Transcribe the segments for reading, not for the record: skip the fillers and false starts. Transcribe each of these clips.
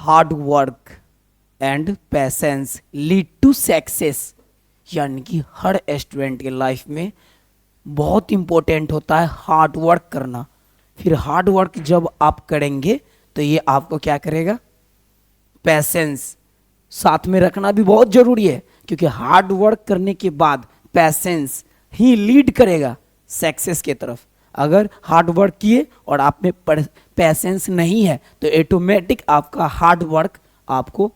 Hard work and patience lead to success. यानी कि हर student के लाइफ में बहुत इंपॉर्टेंट होता है हार्ड वर्क करना। फिर हार्ड वर्क जब आप करेंगे तो ये आपको क्या करेगा, पैसेंस साथ में रखना भी बहुत जरूरी है, क्योंकि हार्ड वर्क करने के बाद पैसेंस ही लीड करेगा सक्सेस की तरफ। अगर हार्ड वर्क किए और आप में पैसेंस नहीं है तो ऑटोमेटिक आपका हार्ड वर्क आपको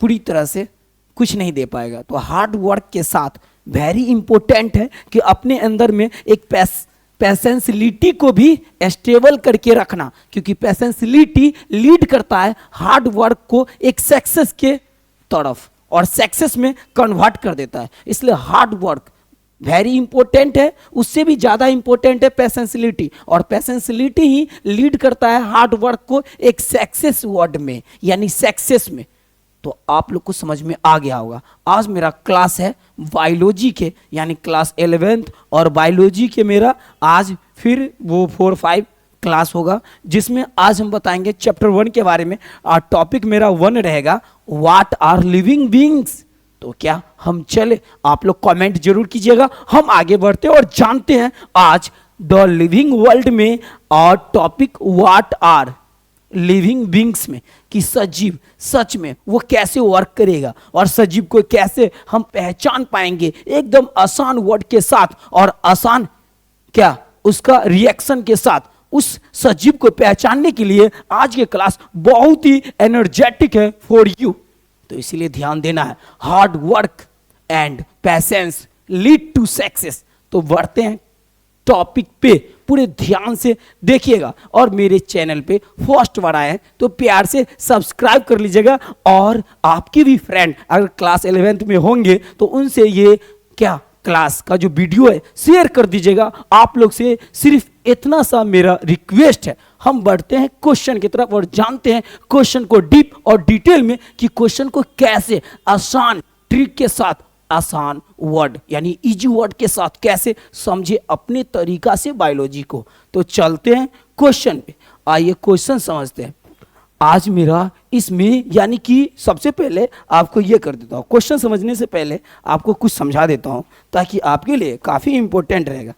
पूरी तरह से कुछ नहीं दे पाएगा। तो हार्ड वर्क के साथ वेरी इंपॉर्टेंट है कि अपने अंदर में एक पैसेंसिलिटी को भी स्टेबल करके रखना, क्योंकि पैसेंसिलिटी लीड करता है हार्ड वर्क को एक सक्सेस के तरफ और सक्सेस में कन्वर्ट कर देता है। इसलिए हार्ड वर्क वेरी इंपॉर्टेंट है, उससे भी ज्यादा इंपॉर्टेंट है पैसेंसिलिटी, और पैसेंसिलिटी ही लीड करता है हार्ड वर्क को एक सक्सेस वर्ड में, यानी सक्सेस में। तो आप लोग को समझ में आ गया होगा। आज मेरा क्लास है बायोलॉजी के, यानी क्लास 11th, और बायोलॉजी के मेरा आज फिर वो 4-5 क्लास होगा, जिसमें आज हम बताएंगे चैप्टर 1 के बारे में। और टॉपिक मेरा 1 रहेगा, व्हाट आर लिविंग बीइंग्स। तो क्या हम चले, आप लोग कमेंट जरूर कीजिएगा। हम आगे बढ़ते और जानते हैं आज द लिविंग वर्ल्ड में और topic what are living beings में, कि सजीव सच में वो कैसे वर्क करेगा और सजीव को कैसे हम पहचान पाएंगे एकदम आसान वर्ड के साथ, और आसान क्या उसका रिएक्शन के साथ। उस सजीव को पहचानने के लिए आज के क्लास बहुत ही एनर्जेटिक है फॉर यू, तो इसीलिए ध्यान देना है। Hard work and patience lead to success. तो बढ़ते हैं टॉपिक पे, पूरे ध्यान से देखिएगा, और मेरे चैनल पे फर्स्ट बार आए हैं तो प्यार से सब्सक्राइब कर लीजिएगा, और आपके भी फ्रेंड अगर क्लास 11th में होंगे तो उनसे ये क्या क्लास का जो वीडियो है शेयर कर दीजिएगा। आप लोग से सिर्फ इतना सा मेरा रिक्वेस्ट है। हम बढ़ते हैं क्वेश्चन की तरफ और जानते हैं क्वेश्चन को डीप और डिटेल में, कि क्वेश्चन को कैसे आसान ट्रिक के साथ, आसान वर्ड यानी इजी वर्ड के साथ कैसे समझे अपने तरीका से बायोलॉजी को। तो चलते हैं क्वेश्चन पे, आइए क्वेश्चन समझते हैं आज मेरा इसमें। यानी कि सबसे पहले आपको ये कर देता हूँ, क्वेश्चन समझने से पहले आपको कुछ समझा देता हूँ, ताकि आपके लिए काफ़ी इंपॉर्टेंट रहेगा।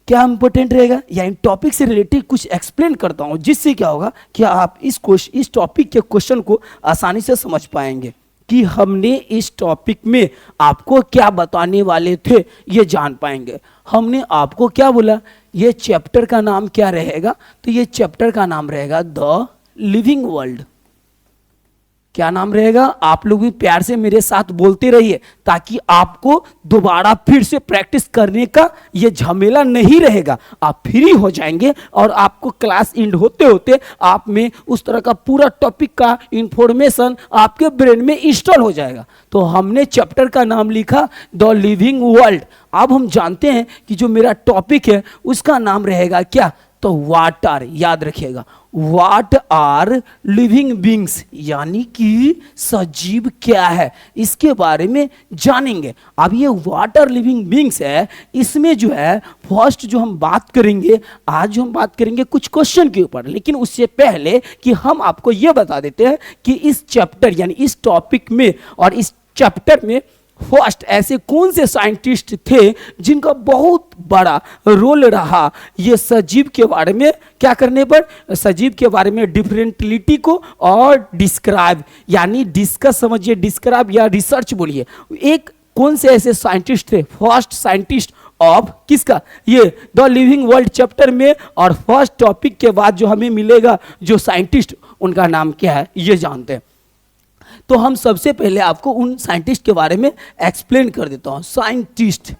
क्या इंपॉर्टेंट रहेगा, यानी टॉपिक से रिलेटेड कुछ एक्सप्लेन करता हूँ, जिससे क्या होगा कि आप इस टॉपिक के क्वेश्चन को आसानी से समझ पाएंगे कि हमने इस टॉपिक में आपको क्या बताने वाले थे, ये जान पाएंगे। हमने आपको क्या बोला, ये चैप्टर का नाम क्या रहेगा, तो ये चैप्टर का नाम रहेगा द लिविंग वर्ल्ड। क्या नाम रहेगा, आप लोग भी प्यार से मेरे साथ बोलते रहिए, ताकि आपको दोबारा फिर से प्रैक्टिस करने का ये झमेला नहीं रहेगा। आप फ्री हो जाएंगे और आपको क्लास एंड होते होते आप में उस तरह का पूरा टॉपिक का इंफॉर्मेशन आपके ब्रेन में इंस्टॉल हो जाएगा। तो हमने चैप्टर का नाम लिखा द लिविंग वर्ल्ड। अब हम जानते हैं कि जो मेरा टॉपिक है उसका नाम रहेगा क्या, तो व्हाट आर, याद रखिएगा, व्हाट आर लिविंग बीइंग्स, यानी कि सजीव क्या है, इसके बारे में जानेंगे। अब ये व्हाट आर लिविंग बीइंग्स है, इसमें जो है फर्स्ट जो हम बात करेंगे, आज जो हम बात करेंगे कुछ क्वेश्चन के ऊपर। लेकिन उससे पहले कि हम आपको ये बता देते हैं कि इस चैप्टर यानी इस टॉपिक में और इस चैप्टर में फर्स्ट ऐसे कौन से साइंटिस्ट थे जिनका बहुत बड़ा रोल रहा ये सजीव के बारे में क्या करने पर, सजीव के बारे में डिफरेंटिलिटी को और डिस्क्राइब, यानी डिस्कस समझिए, डिस्क्राइब या रिसर्च बोलिए। एक कौन से ऐसे साइंटिस्ट थे, फर्स्ट साइंटिस्ट ऑफ किसका, ये द लिविंग वर्ल्ड चैप्टर में। और फर्स्ट टॉपिक के बाद जो हमें मिलेगा जो साइंटिस्ट, उनका नाम क्या है ये जानते हैं। तो हम सबसे पहले आपको उन साइंटिस्ट के बारे में एक्सप्लेन कर देता हूं। साइंटिस्ट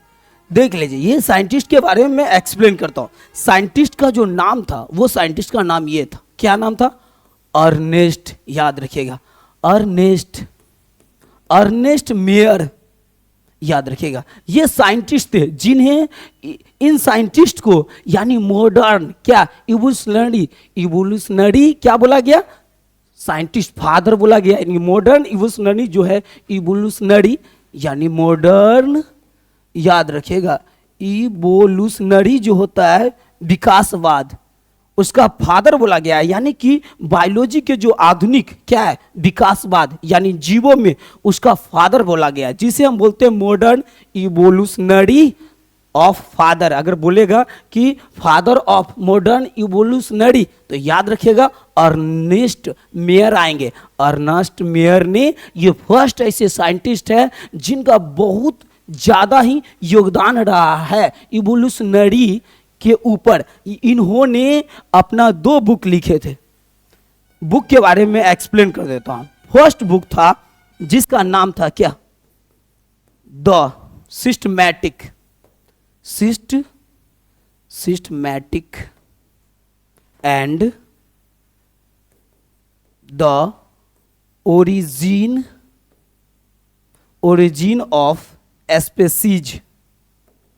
देख लीजिए, ये साइंटिस्ट के बारे में मैं एक्सप्लेन करता हूं। साइंटिस्ट का जो नाम था, वो साइंटिस्ट का नाम ये था, क्या नाम था, अर्नेस्ट, याद रखिएगा, अर्नेस्ट मेयर, याद रखिएगा। ये साइंटिस्ट थे जिन्हें, इन साइंटिस्ट को यानी मॉडर्न क्या इवोल्यूशनरी क्या बोला गया, साइंटिस्ट फादर बोला गया, यानी मॉडर्न इवोल्यूशनरी जो है, इवोल्यूशनरी यानी मॉडर्न, याद रखिएगा, इवोल्यूशनरी जो होता है विकासवाद, उसका फादर बोला गया है, यानी कि बायोलॉजी के जो आधुनिक क्या है विकासवाद यानी जीवों में उसका फादर बोला गया है, जिसे हम बोलते हैं मॉडर्न इवोल्यूशनरी ऑफ फादर। अगर बोलेगा कि फादर ऑफ मॉडर्न इवोल्यूशनरी तो याद रखिएगा अर्नेस्ट मेयर आएंगे। अर्नेस्ट मेयर ने ये फर्स्ट ऐसे साइंटिस्ट है जिनका बहुत ज़्यादा ही योगदान रहा है इवोल्यूशनरी के ऊपर। इन्होंने अपना 2 बुक लिखे थे। बुक के बारे में एक्सप्लेन कर देता हूं। फर्स्ट बुक था जिसका नाम था क्या, the systematic and the origin of species.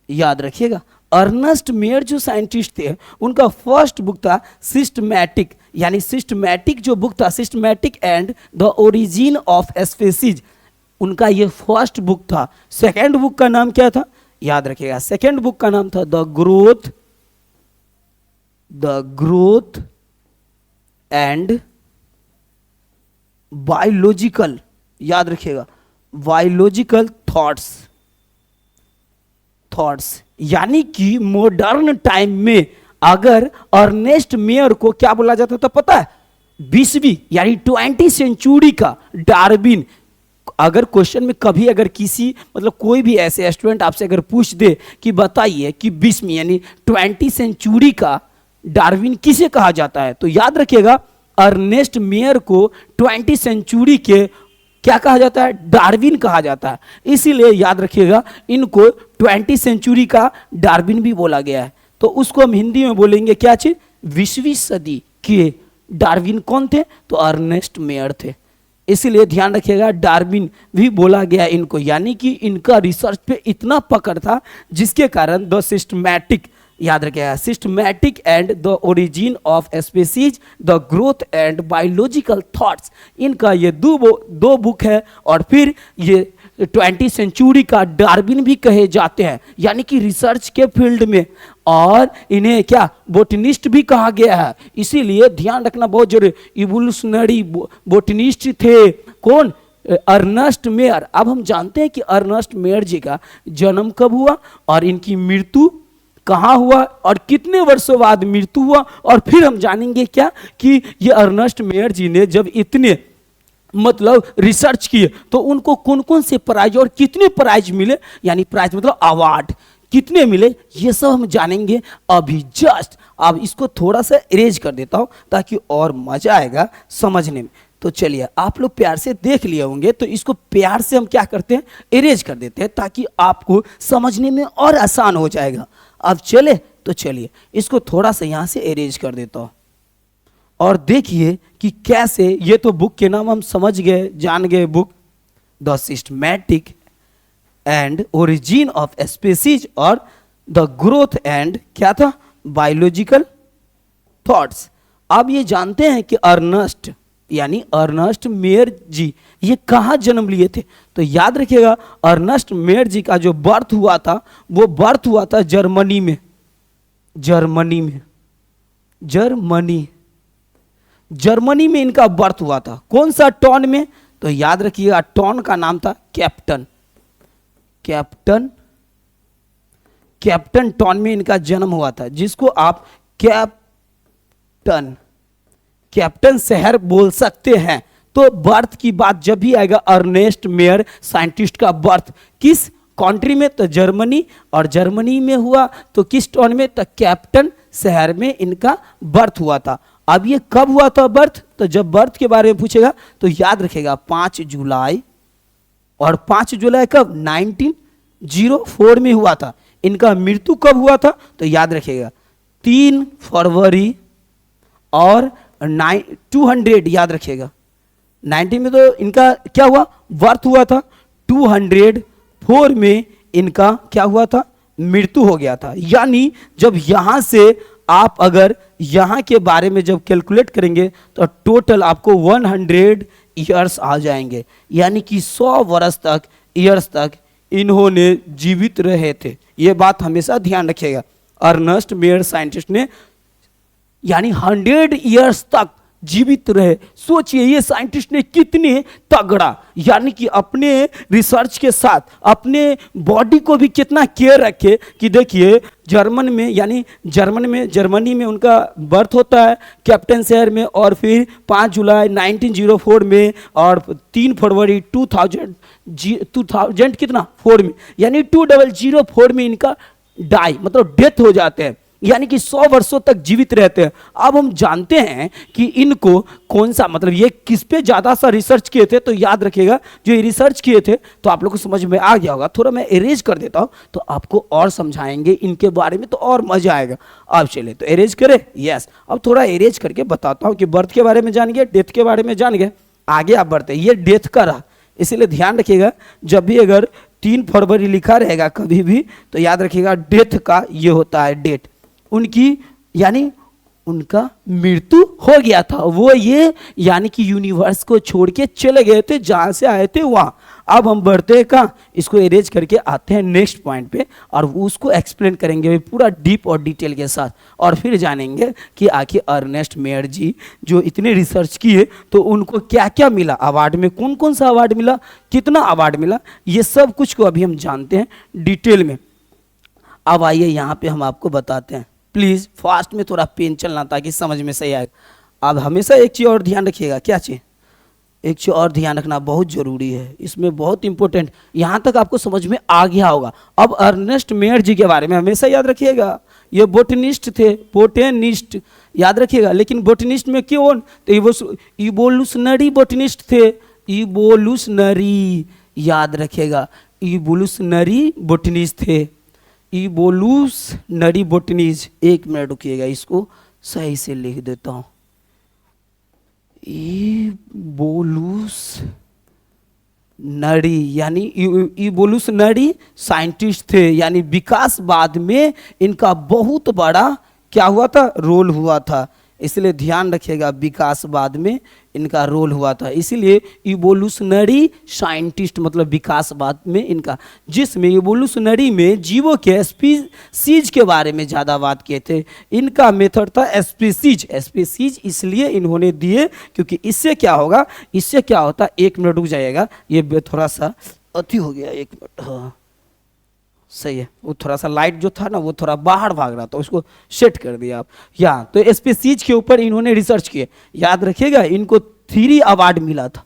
याद रखिएगा अर्नेस्ट मेयर जो साइंटिस्ट थे उनका फर्स्ट बुक था सिस्टमैटिक, यानी सिस्टमैटिक जो बुक था systematic and the origin of species, उनका ये फर्स्ट बुक था। सेकंड बुक का नाम क्या था, याद रखिएगा सेकंड बुक का नाम था द ग्रोथ एंड बायोलॉजिकल, याद रखिएगा बायोलॉजिकल थॉट्स। यानी कि मॉडर्न टाइम में अगर अर्नेस्ट मेयर को क्या बोला जाता था पता है, 20वीं यानी 20वीं सेंचुरी का डार्विन। अगर क्वेश्चन में कभी अगर किसी मतलब कोई भी ऐसे स्टूडेंट आपसे अगर पूछ दे कि बताइए कि 20वीं यानी 20वीं सेंचुरी का डार्विन किसे कहा जाता है, तो याद रखिएगा अर्नेस्ट मेयर को 20वीं सेंचुरी के क्या कहा जाता है, डार्विन कहा जाता है। इसीलिए याद रखिएगा इनको 20वीं सेंचुरी का डार्विन भी बोला गया है। तो उसको हम हिंदी में बोलेंगे क्या चीज, 20वीं सदी के डार्विन कौन थे, तो अर्नेस्ट मेयर थे। इसीलिए ध्यान रखिएगा डार्विन भी बोला गया इनको, यानी कि इनका रिसर्च पे इतना पकड़ था जिसके कारण द सिस्टमैटिक, याद रखिएगा systematic and the origin of species, the growth and biological thoughts, इनका ये दो बुक है। और फिर ये 20वीं सेंचुरी का डार्विन भी कहे जाते हैं, यानी कि रिसर्च के फील्ड में, और इन्हें क्या बोटनिस्ट भी कहा गया है। इसीलिए ध्यान रखना बहुत जरूरी, इवोल्यूशनरी बोटनिस्ट थे कौन, अर्नेस्ट मेयर। अब हम जानते हैं कि अर्नेस्ट मेयर जी का जन्म कब हुआ और इनकी मृत्यु कहाँ हुआ और कितने वर्षों बाद मृत्यु हुआ, और फिर हम जानेंगे क्या कि ये अर्नेस्ट मेयर जी ने जब इतने मतलब रिसर्च किए तो उनको कौन कौन से प्राइज और कितने प्राइज मिले, यानी प्राइज मतलब अवार्ड कितने मिले, ये सब हम जानेंगे अभी जस्ट। अब इसको थोड़ा सा इरेज कर देता हूँ ताकि और मजा आएगा समझने में। तो चलिए आप लोग प्यार से देख लिए होंगे, तो इसको प्यार से हम क्या करते हैं, इरेज कर देते हैं ताकि आपको समझने में और आसान हो जाएगा। अब चले तो चलिए इसको थोड़ा सा यहाँ से इरेज कर देता हूँ और देखिए कि कैसे। ये तो बुक के नाम हम समझ गए, जान गए, book the systematic and origin of species और द ग्रोथ एंड क्या था बायोलॉजिकल थॉट्स। अब ये जानते हैं कि अर्नेस्ट यानी अर्नेस्ट मेयर जी ये कहाँ जन्म लिए थे, तो याद रखिएगा अर्नेस्ट मेयर जी का जो बर्थ हुआ था वो बर्थ हुआ था जर्मनी में। जर्मनी में इनका बर्थ हुआ था। कौन सा टाउन में, तो याद रखिएगा टाउन का नाम था कैप्टन टाउन में इनका जन्म हुआ था, जिसको आप कैप्टन शहर बोल सकते हैं। तो बर्थ की बात जब भी आएगा अर्नेस्ट मेयर साइंटिस्ट का बर्थ किस कंट्री में, तो जर्मनी, और जर्मनी में हुआ तो किस टाउन में, तो कैप्टन शहर में इनका बर्थ हुआ था। अब ये कब हुआ था बर्थ, तो जब बर्थ के बारे में पूछेगा तो याद रखेगा 5 जुलाई, और 5 जुलाई कब 1904 में हुआ था। इनका मृत्यु कब हुआ था, तो याद रखेगा 3 फरवरी और 200, याद रखिएगा 90 में तो इनका क्या हुआ बर्थ हुआ था, 204 में इनका क्या हुआ था मृत्यु हो गया था। यानी जब यहां से आप अगर यहां के बारे में जब कैलकुलेट करेंगे तो टोटल आपको 100 ईयर्स आ जाएंगे, यानी कि 100 वर्ष तक ईयर्स तक इन्होंने जीवित रहे थे। यह बात हमेशा ध्यान रखिएगा। अर्नेस्ट मेयर साइंटिस्ट ने यानी 100 ईयर्स तक जीवित रहे। सोचिए ये साइंटिस्ट ने कितने तगड़ा, यानी कि अपने रिसर्च के साथ अपने बॉडी को भी कितना केयर रखे कि देखिए जर्मनी में उनका बर्थ होता है कैप्टन शहर में, और फिर 5 जुलाई 1904 में और 3 फरवरी 2000 कितना 4 में, यानी 2004 में इनका मतलब डेथ हो जाते हैं, यानी कि 100 वर्षों तक जीवित रहते हैं। अब हम जानते हैं कि इनको कौन सा मतलब ये किस पे ज़्यादा सा रिसर्च किए थे, तो याद रखिएगा जो ये रिसर्च किए थे तो आप लोग को समझ में आ गया होगा। थोड़ा मैं इरेज कर देता हूँ तो आपको और समझाएंगे इनके बारे में तो और मजा आएगा। अब चलिए तो इरेज करें, यस। अब थोड़ा इरेज करके बताता हूँ कि बर्थ के बारे में जान गए, डेथ के बारे में जान गए, आगे आप बढ़ते। ये डेथ का रहा, इसीलिए ध्यान रखिएगा जब भी अगर 3 फरवरी लिखा रहेगा कभी भी तो याद रखिएगा डेथ का ये होता है डेट उनकी, यानी उनका मृत्यु हो गया था। वो ये यानी कि यूनिवर्स को छोड़ के चले गए थे जहां से आए थे वहां। अब हम बढ़ते हैं कहाँ, इसको इरेज करके आते हैं नेक्स्ट पॉइंट पे और उसको एक्सप्लेन करेंगे पूरा डीप और डिटेल के साथ, और फिर जानेंगे कि आखिर अर्नेस्ट मेयर जी जो इतने रिसर्च किए तो उनको क्या क्या मिला, अवार्ड में कौन कौन सा अवार्ड मिला, कितना अवार्ड मिला, ये सब कुछ को अभी हम जानते हैं डिटेल में। अब आइए यहाँ पे हम आपको बताते हैं, प्लीज़ फास्ट में थोड़ा पेन चलना ताकि समझ में सही आए। अब हमेशा एक चीज़ और ध्यान रखिएगा, क्या चीज़, एक चीज़ और ध्यान रखना बहुत ज़रूरी है, इसमें बहुत इंपॉर्टेंट, यहाँ तक आपको समझ में आ गया होगा। अब अर्नेस्ट मेयर जी के बारे में हमेशा याद रखिएगा, ये बोटनिस्ट थे, बोटेनिस्ट याद रखिएगा, लेकिन बोटनिस्ट में क्यों, तो इवोल्यूशनरी बोटनिस्ट थे, इवोल्यूशनरी याद रखिएगा, इवोल्यूशनरी बोटनिस्ट थे, इवोल्यूशनरी बोटनीज। एक मिनट रुकिएगा, इसको सही से लिख देता हूं, इवोल्यूशनरी यानी इवोल्यूशनरी साइंटिस्ट थे, यानी विकासवाद में इनका बहुत बड़ा क्या हुआ था, रोल हुआ था, इसलिए ध्यान रखिएगा विकासवाद में इनका रोल हुआ था, इसीलिए इवोल्यूशनरी साइंटिस्ट मतलब विकासवाद में इनका, जिसमें इवोल्यूशनरी में जीवों के स्पीसीज के बारे में ज़्यादा बात किए थे। इनका मेथड था स्पीसीज इसलिए इन्होंने दिए क्योंकि इससे क्या होगा, इससे क्या होता, एक मिनट रुक जाइएगा, ये थोड़ा सा अति हो गया, एक मिनट, हाँ सही है, वो थोड़ा सा लाइट जो था ना वो थोड़ा बाहर भाग रहा था, उसको सेट कर दिया आप। यहाँ तो स्पीसीज के ऊपर इन्होंने रिसर्च किए, याद रखिएगा इनको 3 अवार्ड मिला था,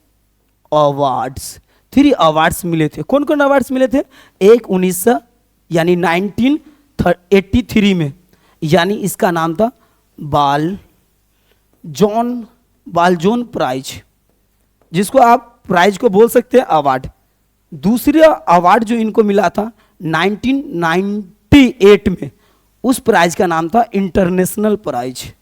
अवार्ड्स 3 अवार्ड्स मिले थे। कौन कौन अवार्ड्स मिले थे, एक 1900 यानी 1983 में, यानी इसका नाम था बालजोन प्राइज, जिसको आप प्राइज को बोल सकते हैं अवार्ड। दूसरा अवार्ड जो इनको मिला था 1998 में, उस प्राइज का नाम था इंटरनेशनल प्राइज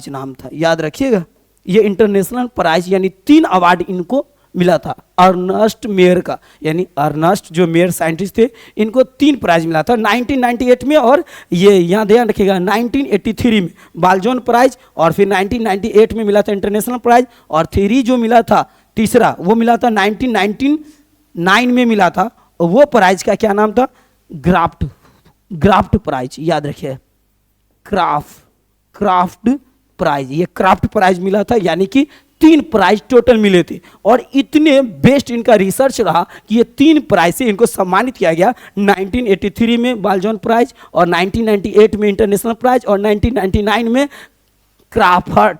नाम था, याद रखिएगा ये इंटरनेशनल प्राइज, यानी 3 अवार्ड इनको मिला था। अर्नेस्ट मेयर का, यानी अर्नेस्ट जो मेयर साइंटिस्ट थे इनको 3 प्राइज मिला था 1998 में, और ये यहाँ ध्यान रखिएगा 1983 में बालजोन प्राइज, और फिर 1998 में मिला था इंटरनेशनल प्राइज, और 3 जो मिला था तीसरा वो मिला था 1999 में मिला था, वो प्राइज का क्या नाम था, ग्राफ्ट प्राइज, याद रखिए क्राफ्ट प्राइज, ये क्राफ्ट प्राइज मिला था, यानी कि 3 प्राइज टोटल मिले थे, और इतने बेस्ट इनका रिसर्च रहा कि ये 3 प्राइज से इनको सम्मानित किया गया। 1983 में बालजोन प्राइज, और 1998 में इंटरनेशनल प्राइज, और 1999 में क्राफर्ड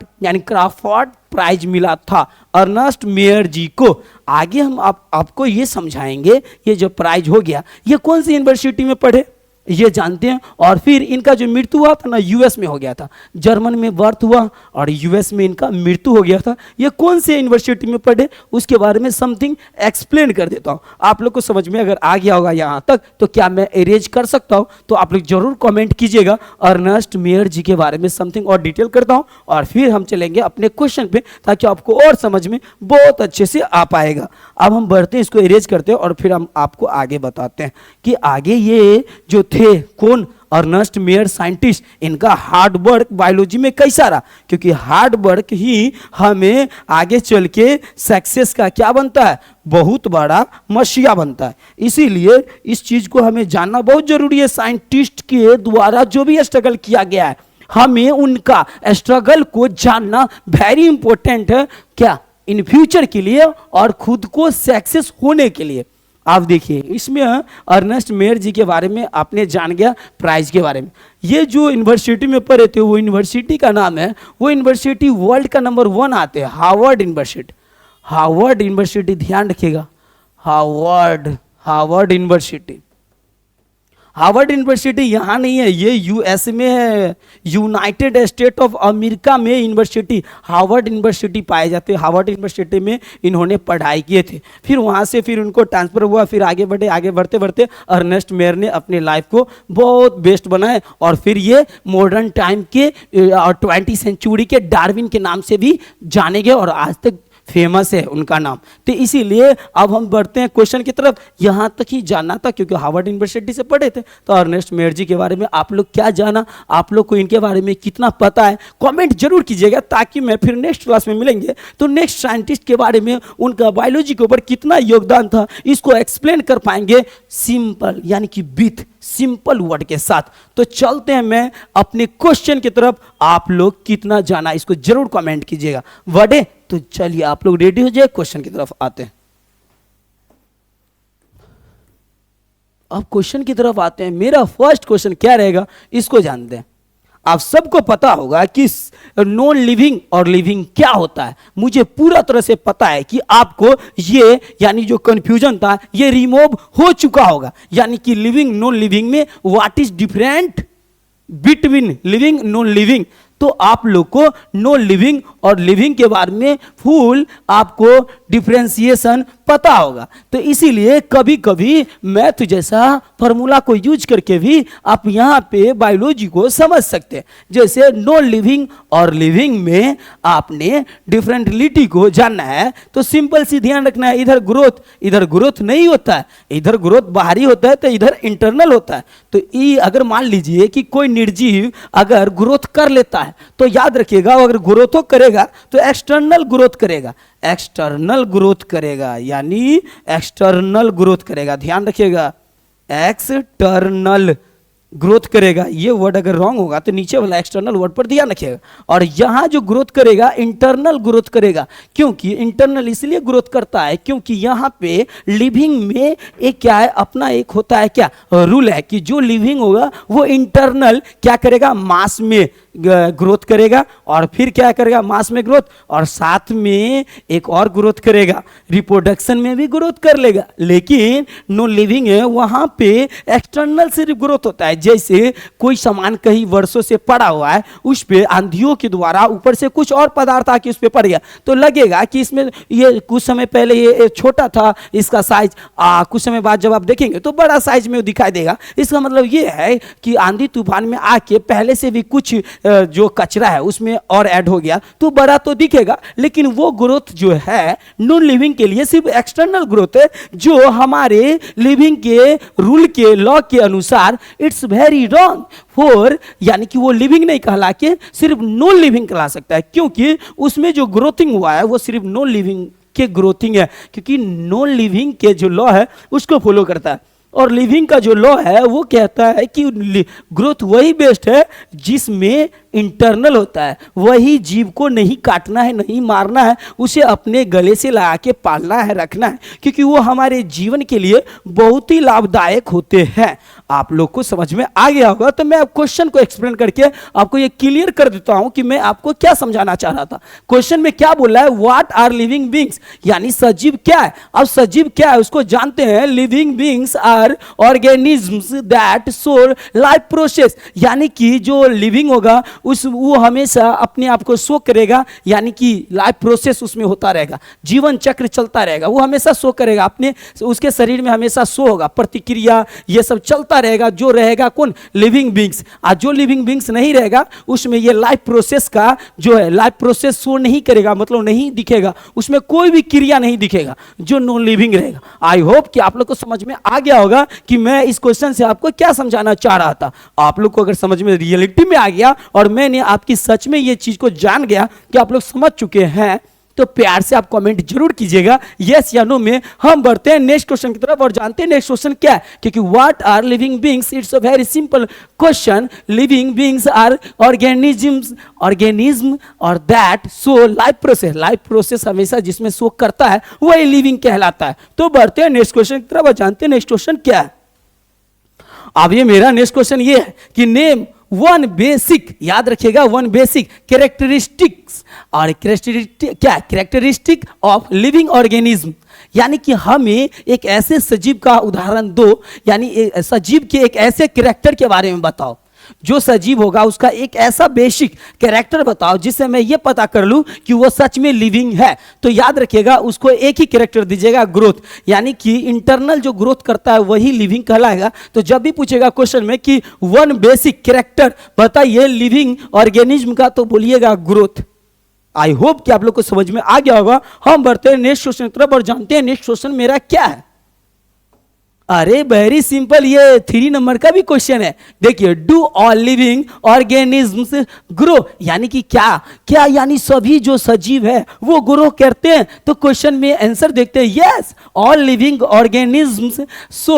प्राइज मिला था अर्नेस्ट मेयर जी को। आगे हम आपको ये समझाएंगे ये जो प्राइज हो गया ये कौन सी यूनिवर्सिटी में पढ़े ये जानते हैं, और फिर इनका जो मृत्यु हुआ था ना यूएस में हो गया था, जर्मन में बर्थ हुआ और यूएस में इनका मृत्यु हो गया था। ये कौन से यूनिवर्सिटी में पढ़े उसके बारे में समथिंग एक्सप्लेन कर देता हूँ, आप लोग को समझ में अगर आ गया होगा यहाँ तक तो क्या मैं इरेज कर सकता हूँ, तो आप लोग जरूर कमेंट कीजिएगा। अर्नेस्ट मेयर जी के बारे में समथिंग और डिटेल करता हूँ, और फिर हम चलेंगे अपने क्वेश्चन पे ताकि आपको और समझ में बहुत अच्छे से आ पाएगा। अब हम बढ़ते हैं, इसको इरेज करते हैं और फिर हम आपको आगे बताते हैं कि आगे ये जो थे कौन, अर्नेस्ट मेयर साइंटिस्ट, इनका हार्ड वर्क बायोलॉजी में कैसा रहा, क्योंकि हार्ड वर्क ही हमें आगे चल के सक्सेस का क्या बनता है, बहुत बड़ा मसीहा बनता है। इसीलिए इस चीज को हमें जानना बहुत जरूरी है, साइंटिस्ट के द्वारा जो भी स्ट्रगल किया गया है हमें उनका स्ट्रगल को जानना वेरी इंपॉर्टेंट है, क्या इन फ्यूचर के लिए और खुद को सक्सेस होने के लिए। आप देखिए इसमें अर्नेस्ट मेयर जी के बारे में आपने जान गया, प्राइज के बारे में। ये जो यूनिवर्सिटी में पढ़े थे वो यूनिवर्सिटी का नाम है, वो यूनिवर्सिटी वर्ल्ड का नंबर 1 आते हैं, हार्वर्ड यूनिवर्सिटी। हार्वर्ड यूनिवर्सिटी, ध्यान रखिएगा, हार्वर्ड यूनिवर्सिटी। हार्वर्ड यूनिवर्सिटी यहाँ नहीं है, ये यूएस में है, यूनाइटेड स्टेट ऑफ अमेरिका में यूनिवर्सिटी हार्वर्ड यूनिवर्सिटी पाए जाते हैं। हार्वर्ड यूनिवर्सिटी में इन्होंने पढ़ाई किए थे, फिर वहाँ से फिर उनको ट्रांसफ़र हुआ, फिर आगे बढ़े, आगे बढ़ते बढ़ते अर्नेस्ट मेयर ने अपने लाइफ को बहुत बेस्ट बनाए और फिर ये मॉडर्न टाइम के और 20वीं सेंचुरी के डार्विन के नाम से भी जाने गए और आज तक फेमस है उनका नाम। तो इसीलिए अब हम बढ़ते हैं क्वेश्चन की तरफ। यहाँ तक ही जानना था क्योंकि हार्वर्ड यूनिवर्सिटी से पढ़े थे। तो अर्नेस्ट मेयर जी के बारे में आप लोग क्या जाना, आप लोग को इनके बारे में कितना पता है, कमेंट जरूर कीजिएगा, ताकि मैं फिर नेक्स्ट क्लास में मिलेंगे तो नेक्स्ट साइंटिस्ट के बारे में, उनका बायोलॉजी के ऊपर कितना योगदान था, इसको एक्सप्लेन कर पाएंगे सिंपल, यानी कि विथ सिंपल वर्ड के साथ। तो चलते हैं मैं अपने क्वेश्चन की तरफ, आप लोग कितना जाना इसको जरूर कमेंट कीजिएगा। वर्डे तो चलिए आप लोग रेडी हो जाए, क्वेश्चन की तरफ आते हैं। अब क्वेश्चन की तरफ आते हैं। मेरा फर्स्ट क्वेश्चन क्या रहेगा इसको जानते हैं। आप सबको पता होगा कि नॉन लिविंग और लिविंग क्या होता है। मुझे पूरा तरह से पता है कि आपको ये यानी जो कंफ्यूजन था ये रिमूव हो चुका होगा। यानी कि लिविंग नॉन लिविंग में what is different between living non living. तो आप लोग को नॉन लिविंग और लिविंग के बारे में फुल आपको डिफरेंशिएशन पता होगा। तो इसीलिए कभी कभी मैथ जैसा फॉर्मूला को यूज करके भी आप यहाँ पे बायोलॉजी को समझ सकते हैं। जैसे नॉन लिविंग और लिविंग में आपने डिफरेंटिलिटी को जानना है तो सिंपल सी ध्यान रखना है, इधर ग्रोथ नहीं होता है, इधर ग्रोथ बाहरी होता है तो इधर इंटरनल होता है। तो ये अगर मान लीजिए कि कोई निर्जीव अगर ग्रोथ कर लेता है तो याद रखिएगा, अगर ग्रोथ करेगा तो एक्सटर्नल ग्रोथ करेगा, एक्सटर्नल ग्रोथ करेगा, यानी एक्सटर्नल ग्रोथ करेगा। ध्यान रखिएगा, एक्सटर्नल ग्रोथ करेगा। ये वर्ड अगर रॉन्ग होगा तो नीचे वाला एक्सटर्नल वर्ड पर ध्यान रखिएगा। और यहां जो ग्रोथ करेगा इंटरनल ग्रोथ करेगा। क्योंकि इंटरनल इसलिए ग्रोथ करता है क्योंकि यहां पे लिविंग में एक क्या है, अपना एक होता है क्या रूल है कि जो लिविंग होगा वो इंटरनल क्या करेगा, मास में ग्रोथ करेगा और फिर क्या करेगा, मास में ग्रोथ, और साथ में एक और ग्रोथ करेगा, रिप्रोडक्शन में भी ग्रोथ कर लेगा। लेकिन नो लिविंग है वहां पे एक्सटर्नल सिर्फ ग्रोथ होता है। जैसे कोई सामान कहीं वर्षों से पड़ा हुआ है, उस पे आंधियों के द्वारा ऊपर से कुछ और पदार्थ आके उस पे पड़ गया तो लगेगा कि इसमें ये कुछ समय पहले ये छोटा था इसका साइज, कुछ समय बाद जब आप देखेंगे तो बड़ा साइज में दिखाई देगा। इसका मतलब ये है कि आंधी तूफान में आके पहले से भी कुछ जो कचरा है उसमें और ऐड हो गया तो बड़ा तो दिखेगा, लेकिन वो ग्रोथ जो है नॉन लिविंग के लिए सिर्फ एक्सटर्नल ग्रोथ है, जो हमारे लिविंग के रूल के लॉ के अनुसार इट्स वेरी रॉन्ग फॉर, यानी कि वो लिविंग नहीं कहला के सिर्फ नॉन लिविंग कहला सकता है। क्योंकि उसमें जो ग्रोथिंग हुआ है वो सिर्फ नॉन लिविंग के ग्रोथिंग है, क्योंकि नॉन लिविंग के जो लॉ है उसको फॉलो करता है। और लिविंग का जो लॉ है वो कहता है कि ग्रोथ वही बेस्ट है जिसमें इंटरनल होता है। वही जीव को नहीं काटना है, नहीं मारना है, उसे अपने गले से लगा के पालना है, रखना है, क्योंकि वो हमारे जीवन के लिए बहुत ही लाभदायक होते हैं। आप लोग को समझ में आ गया होगा। तो मैं अब क्वेश्चन को एक्सप्लेन करके आपको ये क्लियर कर देता हूं कि मैं आपको क्या समझाना चाह रहा था। क्वेश्चन में क्या बोला है, व्हाट आर लिविंग बींग्स, यानी सजीव क्या है। अब सजीव क्या है उसको जानते हैं। Living beings are organisms that show life process, यानी कि जो लिविंग होगा वो हमेशा अपने आप को शो करेगा, यानी कि लाइफ प्रोसेस उसमें होता रहेगा, जीवन चक्र चलता रहेगा, वो हमेशा शो करेगा, अपने उसके शरीर में हमेशा शो होगा, प्रतिक्रिया ये सब चलता रहेगा। जो रहेगा कौन, लिविंग बींग्स। आज जो लिविंग बींग्स नहीं रहेगा उसमें ये लाइफ प्रोसेस का जो है लाइफ प्रोसेस शो नहीं करेगा, मतलब नहीं दिखेगा, उसमें कोई भी क्रिया नहीं दिखेगा जो नॉन लिविंग रहेगा। आई होप कि आप लोग को समझ में आ गया होगा कि मैं इस क्वेश्चन से आपको क्या समझाना चाह रहा था। आप लोग को अगर समझ में रियलिटी में आ गया और मैंने आपकी सच में ये चीज को जान गया कि आप लोग समझ चुके हैं, तो प्यार से आप कमेंट जरूर कीजिएगा यस या नो में। हम बढ़ते हैं नेक्स्ट क्वेश्चन की तरफ और जानते हैं नेक्स्ट क्वेश्चन क्या है, क्योंकि what are living beings, it's a very simple question. Living beings are organism और दैट शो लाइफ प्रोसेस हमेशा जिसमें शो करता है वही लिविंग कहलाता है। तो बढ़ते हैं नेक्स्ट क्वेश्चन की तरफ और जानते हैं नेक्स्ट क्वेश्चन क्या है। अब ये मेरा नेक्स्ट क्वेश्चन ये है कि नेम वन बेसिक, याद रखिएगा वन बेसिक कैरेक्टरिस्टिक्स, और कैरेक्टरिस्टिक ऑफ लिविंग ऑर्गेनिज्म, यानी कि हमें एक ऐसे सजीव का उदाहरण दो, यानी सजीव के एक ऐसे कैरेक्टर के बारे में बताओ। जो सजीव होगा उसका एक ऐसा बेसिक कैरेक्टर बताओ जिससे मैं ये पता कर लूं कि वो सच में लिविंग है। तो याद रखिएगा उसको एक ही कैरेक्टर दीजिएगा, ग्रोथ, यानी कि इंटरनल जो ग्रोथ करता है वही लिविंग कहलाएगा। तो जब भी पूछेगा क्वेश्चन में कि वन बेसिक कैरेक्टर बताइए लिविंग ऑर्गेनिज्म का, तो बोलिएगा ग्रोथ। आई होप कि आप लोग को समझ में आ गया होगा। हम बढ़ते हैं नेक्स्ट क्वेश्चन की तरफ और जानते हैं नेक्स्ट क्वेश्चन मेरा क्या है। अरे वेरी सिंपल, ये 3 नंबर का भी क्वेश्चन है। देखिए, do all living organisms grow, यानी कि क्या यानी सभी जो सजीव है वो ग्रो करते हैं। तो क्वेश्चन में आंसर देखते हैं, yes all living organisms show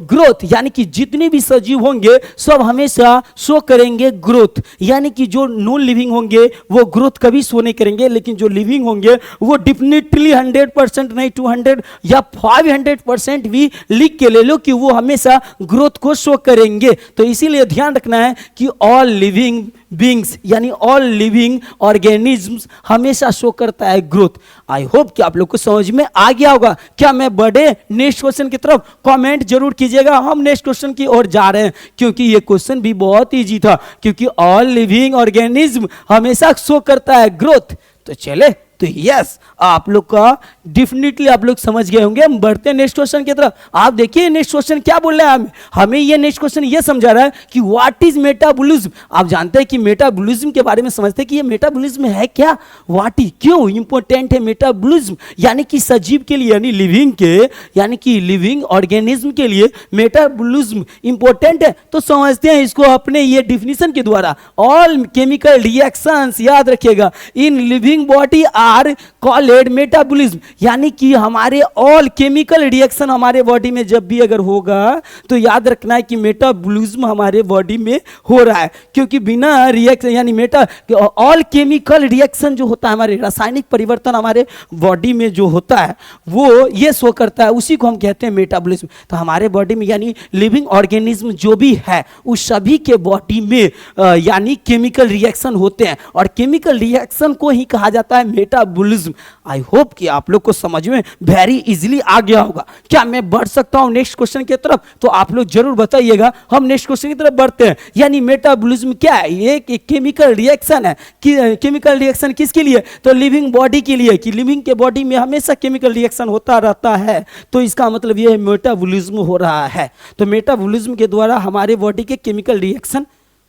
growth, यानी कि जितने भी सजीव होंगे सब हमेशा शो करेंगे ग्रोथ, यानी कि जो नॉन लिविंग होंगे वो ग्रोथ कभी शो नहीं करेंगे, लेकिन जो लिविंग होंगे वो डेफिनेटली 100% नहीं 200 या 500% भी लिख के ले लो कि वो हमेशा ग्रोथ को शो करेंगे। तो इसीलिए ध्यान रखना है कि ऑल लिविंग बीइंग्स यानी ऑल लिविंग ऑर्गेनिज्म्स हमेशा शो करता है ग्रोथ। आई होप कि आप लोग को समझ में आ गया होगा। क्या मैं बढ़े नेक्स्ट क्वेश्चन की तरफ? कमेंट जरूर कीजिएगा। हम नेक्स्ट क्वेश्चन की ओर जा रहे हैं, क्योंकि ये क्वेश्चन भी बहुत इजी था, क्योंकि ऑल लिविंग ऑर्गेनिज्म हमेशा शो करता है ग्रोथ। तो चले, तो यस आप लोग का डेफिनेटली आप लोग समझ गए होंगे। हम बढ़ते हैं नेक्स्ट क्वेश्चन की तरफ। आप देखिए नेक्स्ट क्वेश्चन क्या बोल रहा है हमें ये नेक्स्ट क्वेश्चन ये समझा रहा है कि व्हाट इज मेटाबॉलिज्म। आप जानते हैं कि मेटाबॉलिज्म के बारे में समझते हैं कि ये मेटाबॉलिज्म है क्या, व्हाट इज, क्यों इंपॉर्टेंट है मेटाबॉलिज्म, यानी कि सजीव के लिए यानी लिविंग के यानी कि लिविंग ऑर्गेनिज्म के लिए मेटाबॉलिज्म इंपॉर्टेंट है। तो समझते हैं इसको अपने ये डिफिनीशन के द्वारा। ऑल केमिकल रिएक्शंस, याद रखिएगा, in living body are called metabolism, यानी कि हमारे ऑल केमिकल रिएक्शन हमारे बॉडी में जब भी अगर होगा तो याद रखना है कि मेटाबॉलिज्म हमारे बॉडी में हो रहा है, क्योंकि बिना रिएक्शन यानी ऑल केमिकल रिएक्शन जो होता है हमारे रासायनिक परिवर्तन हमारे बॉडी में जो होता है वो ये शो करता है, उसी को हम कहते हैं मेटाबॉलिज्म। तो हमारे बॉडी में यानी लिविंग ऑर्गेनिज्म जो भी है उस सभी के बॉडी में यानी केमिकल रिएक्शन होते हैं, और केमिकल रिएक्शन को ही कहा जाता है मेटाबॉलिज्म। आई होप कि आप लोग को समझ में वेरी इजीली आ गया होगा। क्या मैं बढ़ सकता हूं नेक्स्ट क्वेश्चन की तरफ? तो आप लोग जरूर बताइएगा। हम नेक्स्ट क्वेश्चन की तरफ बढ़ते हैं। यानी मेटाबॉलिज्म क्या है? ये एक केमिकल रिएक्शन है कि केमिकल रिएक्शन किसके लिए? तो लिविंग बॉडी के लिए, कि लिविंग के बॉडी में हमेशा केमिकल रिएक्शन होता रहता है। तो इसका मतलब ये मेटाबॉलिज्म हो रहा है। तो मेटाबॉलिज्म के द्वारा हमारे बॉडी के केमिकल रिएक्शन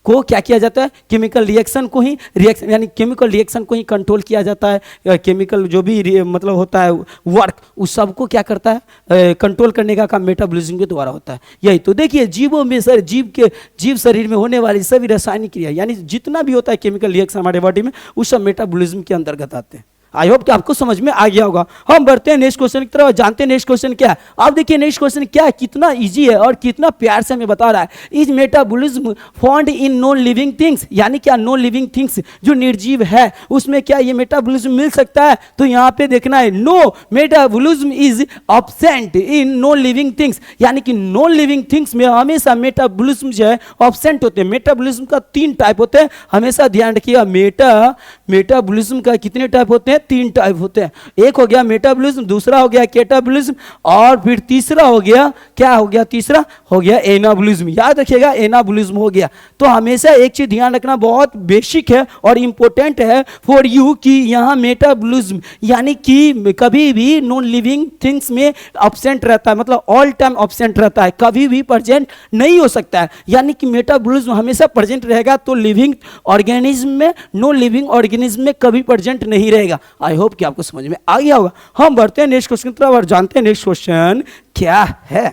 को क्या किया जाता है? केमिकल रिएक्शन को ही यानी केमिकल रिएक्शन को ही कंट्रोल किया जाता है। केमिकल जो भी मतलब होता है वर्क उस सब को क्या करता है? कंट्रोल करने का काम मेटाबॉलिज्म के द्वारा होता है। यही तो देखिए जीवों में जीव शरीर में होने वाली सभी रासायनिक क्रिया यानी जितना भी होता है केमिकल रिएक्शन हमारे बॉडी में वो सब मेटाबॉलिज्म के अंतर्गत आते हैं। आई होप कि आपको समझ में आ गया होगा। हम बढ़ते हैं नेक्स्ट क्वेश्चन की तरफ, जानते हैं नेक्स्ट क्वेश्चन क्या है। आप देखिए नेक्स्ट क्वेश्चन क्या है, कितना इजी है और कितना प्यार से हमें बता रहा है। Is metabolism found in non living things, यानी क्या नॉन लिविंग थिंग्स जो निर्जीव है उसमें क्या ये मेटाबॉलिज्म मिल सकता है? तो यहाँ पे देखना है no metabolism is absent in non living things, यानी कि नॉन लिविंग थिंग्स में हमेशा मेटाबॉलिज्म जो है एब्सेंट होते हैं। मेटाबॉलिज्म का 3 टाइप होते हैं, हमेशा ध्यान रखिएगा। मेटाबॉलिज्म का कितने टाइप होते हैं? 3 टाइप होते हैं। एक हो गया मेटाबॉलिज्म, दूसरा हो गया कैटाबॉलिज्म, और फिर तीसरा हो गया क्या हो गया? तीसरा हो गया एनाबॉलिज्म। याद रखिएगा एनाबॉलिज्म हो गया। तो हमेशा एक चीज ध्यान रखना बहुत बेसिक है और इंपॉर्टेंट है फॉर यू कि यहाँ मेटाबॉलिज्म यानी कि कभी भी नॉन लिविंग थिंग्स में एब्सेंट रहता है, मतलब ऑल टाइम एब्सेंट रहता है, कभी भी प्रेजेंट नहीं हो सकता है। यानी कि मेटाबॉलिज्म हमेशा प्रेजेंट रहेगा, तो लिविंग ऑर्गेनिज्म में नॉन लिविंग ऑर्गेनिज्म में कभी प्रेजेंट नहीं रहेगा। आई होप कि आपको समझ में आ गया होगा। हम बढ़ते हैं नेक्स्ट क्वेश्चन की तरफ और जानते हैं नेक्स्ट क्वेश्चन क्या है।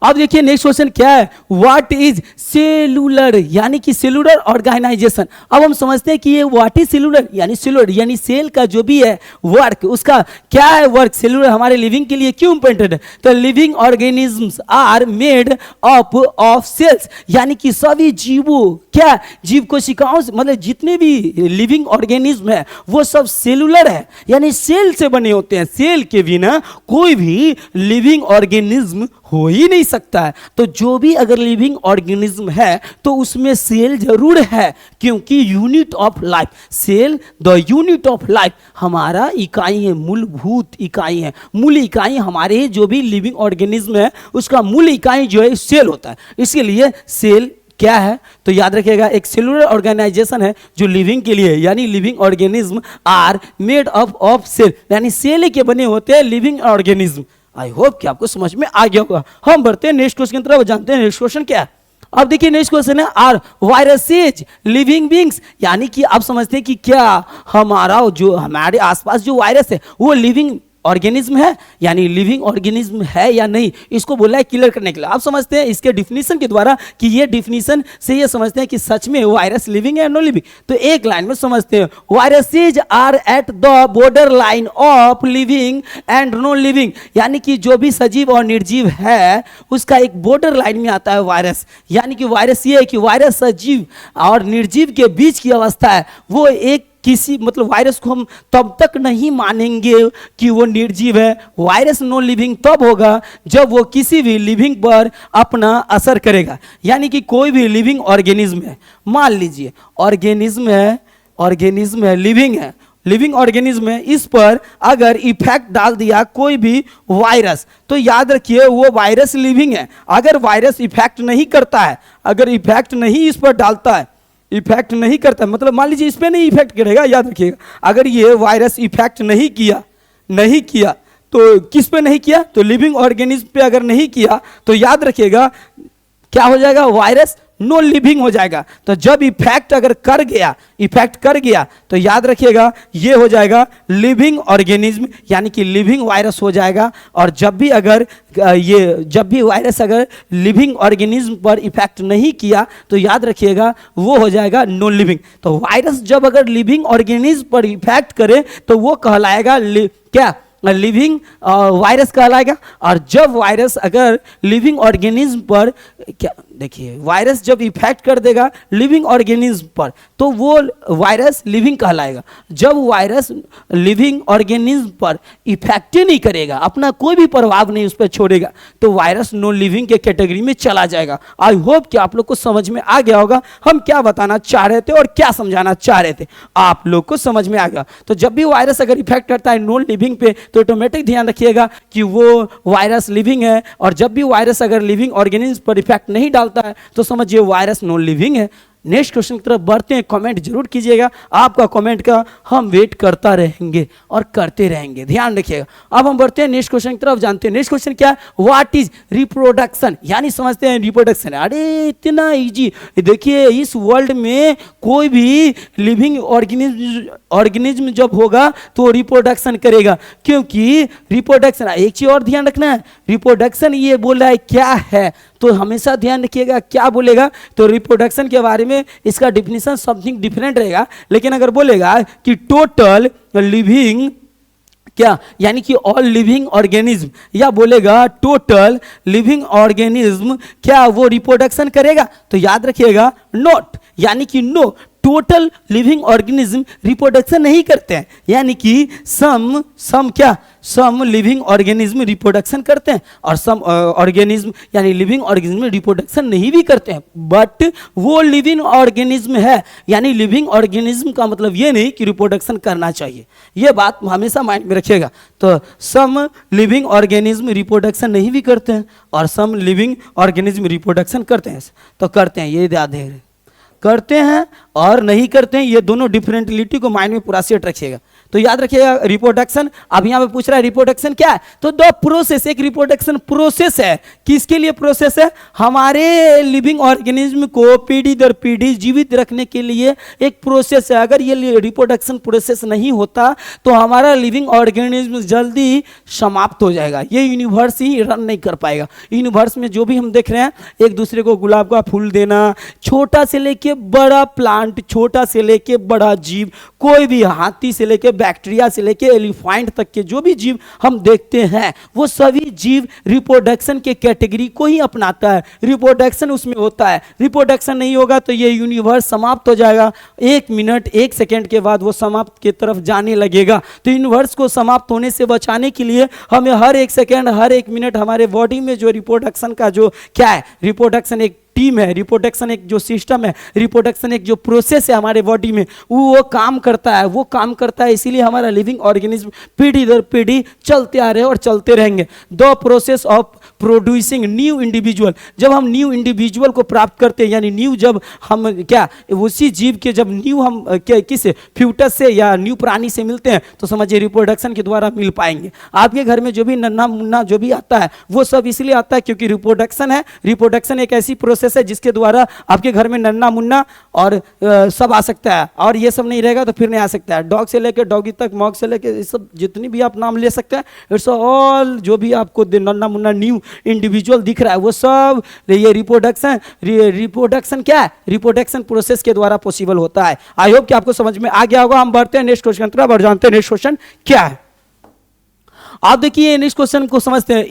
अब देखिए नेक्स्ट क्वेश्चन क्या है, व्हाट इज सेलुलर, यानी कि सेलुलर ऑर्गेनाइजेशन। अब हम समझते हैं कि ये व्हाट इज सेलुलर, यानी सेलुलर यानी सेल का जो भी है वर्क, उसका क्या है वर्क, सेलुलर हमारे लिविंग के लिए क्यों इंपॉर्टेंट है। तो living organisms are made up of cells, यानी कि सभी जीवों, क्या जीव कोशिकाओं से, मतलब जितने भी लिविंग ऑर्गेनिज्म है वो सब सेलुलर है, यानी सेल से बने होते हैं। सेल के बिना कोई भी लिविंग ऑर्गेनिज्म हो ही नहीं सकता है। तो जो भी अगर लिविंग ऑर्गेनिज्म है तो उसमें सेल जरूर है, क्योंकि unit of life, cell the unit of life हमारा इकाई है, मूलभूत इकाई है। मूल इकाई हमारे जो भी लिविंग ऑर्गेनिज्म है उसका मूल इकाई जो है सेल होता है। इसके लिए सेल क्या है, तो याद रखिएगा एक सेलुलर ऑर्गेनाइजेशन है जो लिविंग के लिए, यानी living organism are made up of cell, यानी सेल के बने होते हैं लिविंग ऑर्गेनिज्म। आई होप कि आपको समझ में आ गया होगा। हम बढ़ते हैं नेक्स्ट क्वेश्चन की तरफ, जानते हैं नेक्स्ट क्वेश्चन क्या है। अब देखिए नेक्स्ट क्वेश्चन है, आर वायरसेज लिविंग बींग्स, यानी कि आप समझते हैं कि क्या हमारा जो हमारे आसपास जो वायरस है वो लिविंग ऑर्गेनिज्म है, यानी लिविंग ऑर्गेनिज्म है या नहीं, इसको बोला है क्लियर करने के लिए। आप समझते हैं इसके डिफिनीशन के द्वारा कि ये डिफिनीशन से ये समझते हैं कि सच में वायरस लिविंग है नो लिविंग। तो एक लाइन में समझते हैं, viruses are at the border line of living and non living, यानी कि जो भी सजीव और निर्जीव है उसका एक बॉर्डर लाइन में आता है वायरस। यानी कि वायरस ये है कि वायरस सजीव और निर्जीव के बीच की अवस्था है। वो एक किसी मतलब वायरस को हम तब तक नहीं मानेंगे कि वो निर्जीव है, वायरस नो लिविंग तब होगा जब वो किसी भी लिविंग पर अपना असर करेगा। यानी कि कोई भी लिविंग ऑर्गेनिज्म है, मान लीजिए ऑर्गेनिज्म है लिविंग है, लिविंग ऑर्गेनिज्म है, इस पर अगर इफेक्ट डाल दिया कोई भी वायरस तो याद रखिए वो वायरस लिविंग है। अगर वायरस इफेक्ट नहीं करता है, अगर इफेक्ट नहीं इस पर डालता है, इफेक्ट नहीं करता, मतलब मान लीजिए इस पे नहीं इफेक्ट करेगा, याद रखिएगा अगर ये वायरस इफेक्ट नहीं किया तो किस पे नहीं किया, तो लिविंग ऑर्गेनिज्म पे अगर नहीं किया तो याद रखिएगा क्या हो जाएगा, वायरस नो लिविंग हो जाएगा। तो जब इफेक्ट अगर कर गया तो याद रखिएगा ये हो जाएगा लिविंग ऑर्गेनिज्म, यानी कि लिविंग वायरस हो जाएगा। और जब भी वायरस अगर लिविंग ऑर्गेनिज्म पर इफेक्ट नहीं किया तो याद रखिएगा वो हो जाएगा नो लिविंग। तो वायरस जब अगर लिविंग ऑर्गेनिज्म पर इफेक्ट करे तो वो कहलाएगा क्या, लिविंग वायरस कहलाएगा। और जब वायरस अगर लिविंग ऑर्गेनिज्म पर, क्या देखिए वायरस जब इफेक्ट कर देगा लिविंग ऑर्गेनिज्म पर तो वो वायरस लिविंग कहलाएगा। जब वायरस लिविंग ऑर्गेनिज्म पर इफेक्ट ही नहीं करेगा, अपना कोई भी प्रभाव नहीं उस पर छोड़ेगा, तो वायरस नो लिविंग के कैटेगरी में चला जाएगा। आई होप कि आप लोग को समझ में आ गया होगा हम क्या बताना चाह रहे थे और क्या समझाना चाह रहे थे, आप लोग को समझ में आ गया। तो जब भी वायरस अगर इफेक्ट करता है नॉन लिविंग पे तो ऑटोमेटिक ध्यान रखिएगा कि वो वायरस लिविंग है। और जब भी वायरस अगर लिविंग ऑर्गेनिज्म पर इफेक्ट नहीं डालता है तो समझिए वायरस नॉन लिविंग है। नेक्स्ट क्वेश्चन की तरफ बढ़ते हैं, कमेंट जरूर कीजिएगा, आपका कमेंट का हम वेट करता रहेंगे और करते रहेंगे, ध्यान रखिएगा। अब हम बढ़ते हैं नेक्स्ट क्वेश्चन की तरफ, जानते हैं नेक्स्ट क्वेश्चन क्या है, व्हाट इज रिप्रोडक्शन, यानी समझते हैं रिप्रोडक्शन। अरे इतना इजी, देखिए इस वर्ल्ड में कोई भी लिविंग ऑर्गेनिज्म जब होगा तो रिप्रोडक्शन करेगा, क्योंकि रिप्रोडक्शन, एक चीज और ध्यान रखना है, रिप्रोडक्शन ये बोल रहा है क्या है, तो हमेशा ध्यान रखिएगा क्या बोलेगा। तो रिप्रोडक्शन के बारे में इसका डिफिनीशन समथिंग डिफरेंट रहेगा, लेकिन अगर बोलेगा कि टोटल लिविंग क्या, यानी कि ऑल लिविंग ऑर्गेनिज्म, या बोलेगा टोटल लिविंग ऑर्गेनिज्म, क्या वो रिप्रोडक्शन करेगा, तो याद रखिएगा नॉट, यानी कि no, total living organism reproduction नहीं करते हैं, यानी कि सम लिविंग ऑर्गेनिज्म रिप्रोडक्शन करते हैं और सम ऑर्गेनिज्म यानी लिविंग ऑर्गेनिज्म रिप्रोडक्शन नहीं भी करते हैं, बट वो लिविंग ऑर्गेनिज्म है। यानी लिविंग ऑर्गेनिज्म का मतलब ये नहीं कि रिप्रोडक्शन करना चाहिए, ये बात हमेशा माइंड में रखिएगा। तो सम लिविंग ऑर्गेनिज्म रिप्रोडक्शन नहीं भी करते हैं और सम लिविंग ऑर्गेनिज्म रिप्रोडक्शन करते हैं, तो करते हैं, ये याद है, करते हैं और नहीं करते हैं, ये दोनों डिफरेंटलिटी को माइंड में पूरा सेट रखिएगा। तो याद रखिएगा रिप्रोडक्शन, अब यहाँ पे पूछ रहा है रिप्रोडक्शन क्या है, तो द प्रोसेस, एक रिप्रोडक्शन प्रोसेस है। किसके लिए प्रोसेस है? हमारे लिविंग ऑर्गेनिज्म को पीढ़ी दर पीढ़ी जीवित रखने के लिए एक प्रोसेस है। अगर ये रिप्रोडक्शन प्रोसेस नहीं होता तो हमारा लिविंग ऑर्गेनिज्म जल्दी समाप्त हो जाएगा, ये यूनिवर्स ही रन नहीं कर पाएगा। यूनिवर्स में जो भी हम देख रहे हैं, एक दूसरे को गुलाब का फूल देना, छोटा से लेके बड़ा प्लांट, छोटा से लेके बड़ा जीव, कोई भी हाथी से लेके बैक्टीरिया से लेके एलिफेंट तक के जो भी जीव हम देखते हैं, वो सभी जीव रिप्रोडक्शन के कैटेगरी को ही अपनाता है। रिप्रोडक्शन उसमें होता है, रिप्रोडक्शन नहीं होगा तो ये यूनिवर्स समाप्त हो जाएगा। 1 मिनट 1 सेकेंड के बाद वो समाप्त की तरफ जाने लगेगा। तो यूनिवर्स को समाप्त होने से बचाने के लिए हमें हर 1 सेकेंड, हर 1 मिनट हमारे बॉडी में जो रिप्रोडक्शन का जो क्या है, रिप्रोडक्शन एक टीम है, रिप्रोडक्शन एक जो सिस्टम है, रिप्रोडक्शन एक जो प्रोसेस है हमारे बॉडी में, वो काम करता है, वो काम करता है। इसीलिए हमारा लिविंग ऑर्गेनिज्म पीढ़ी दर पीढ़ी चलते आ रहे हैं और चलते रहेंगे। The process of producing new individual, जब हम न्यू इंडिविजुअल को प्राप्त करते हैं, यानी न्यू, जब हम क्या उसी जीव के जब न्यू हम किस फ्यूटस से या न्यू प्राणी से मिलते हैं, तो समझिए रिप्रोडक्शन के द्वारा मिल पाएंगे। आपके घर में जो भी नन्हा मुन्ना जो भी आता है, वो सब इसलिए आता है क्योंकि रिप्रोडक्शन है। रिप्रोडक्शन एक ऐसी प्रोसेस है जिसके द्वारा आपके घर में नन्हा मुन्ना और सब आ सकता है, और ये सब नहीं रहेगा तो फिर नहीं आ सकता है। डॉग से लेकर डॉगी तक, मॉग से लेकर ये सब जितनी भी आप नाम ले सकते हैं, इट्स ऑल जो भी आपको नन्हा मुन्ना न्यू इंडिविजुअल दिख रहा है, वो सब ये रिप्रोडक्शन क्या है, रिप्रोडक्शन प्रोसेस के द्वारा पॉसिबल होता है। आई होप कि आपको समझ में आ गया होगा। हम बढ़ते हैं नेक्स्ट क्वेश्चन तरफ और जानते हैं नेक्स्ट क्वेश्चन क्या है। आप देखिए नेक्स्ट क्वेश्चन को समझते हैं।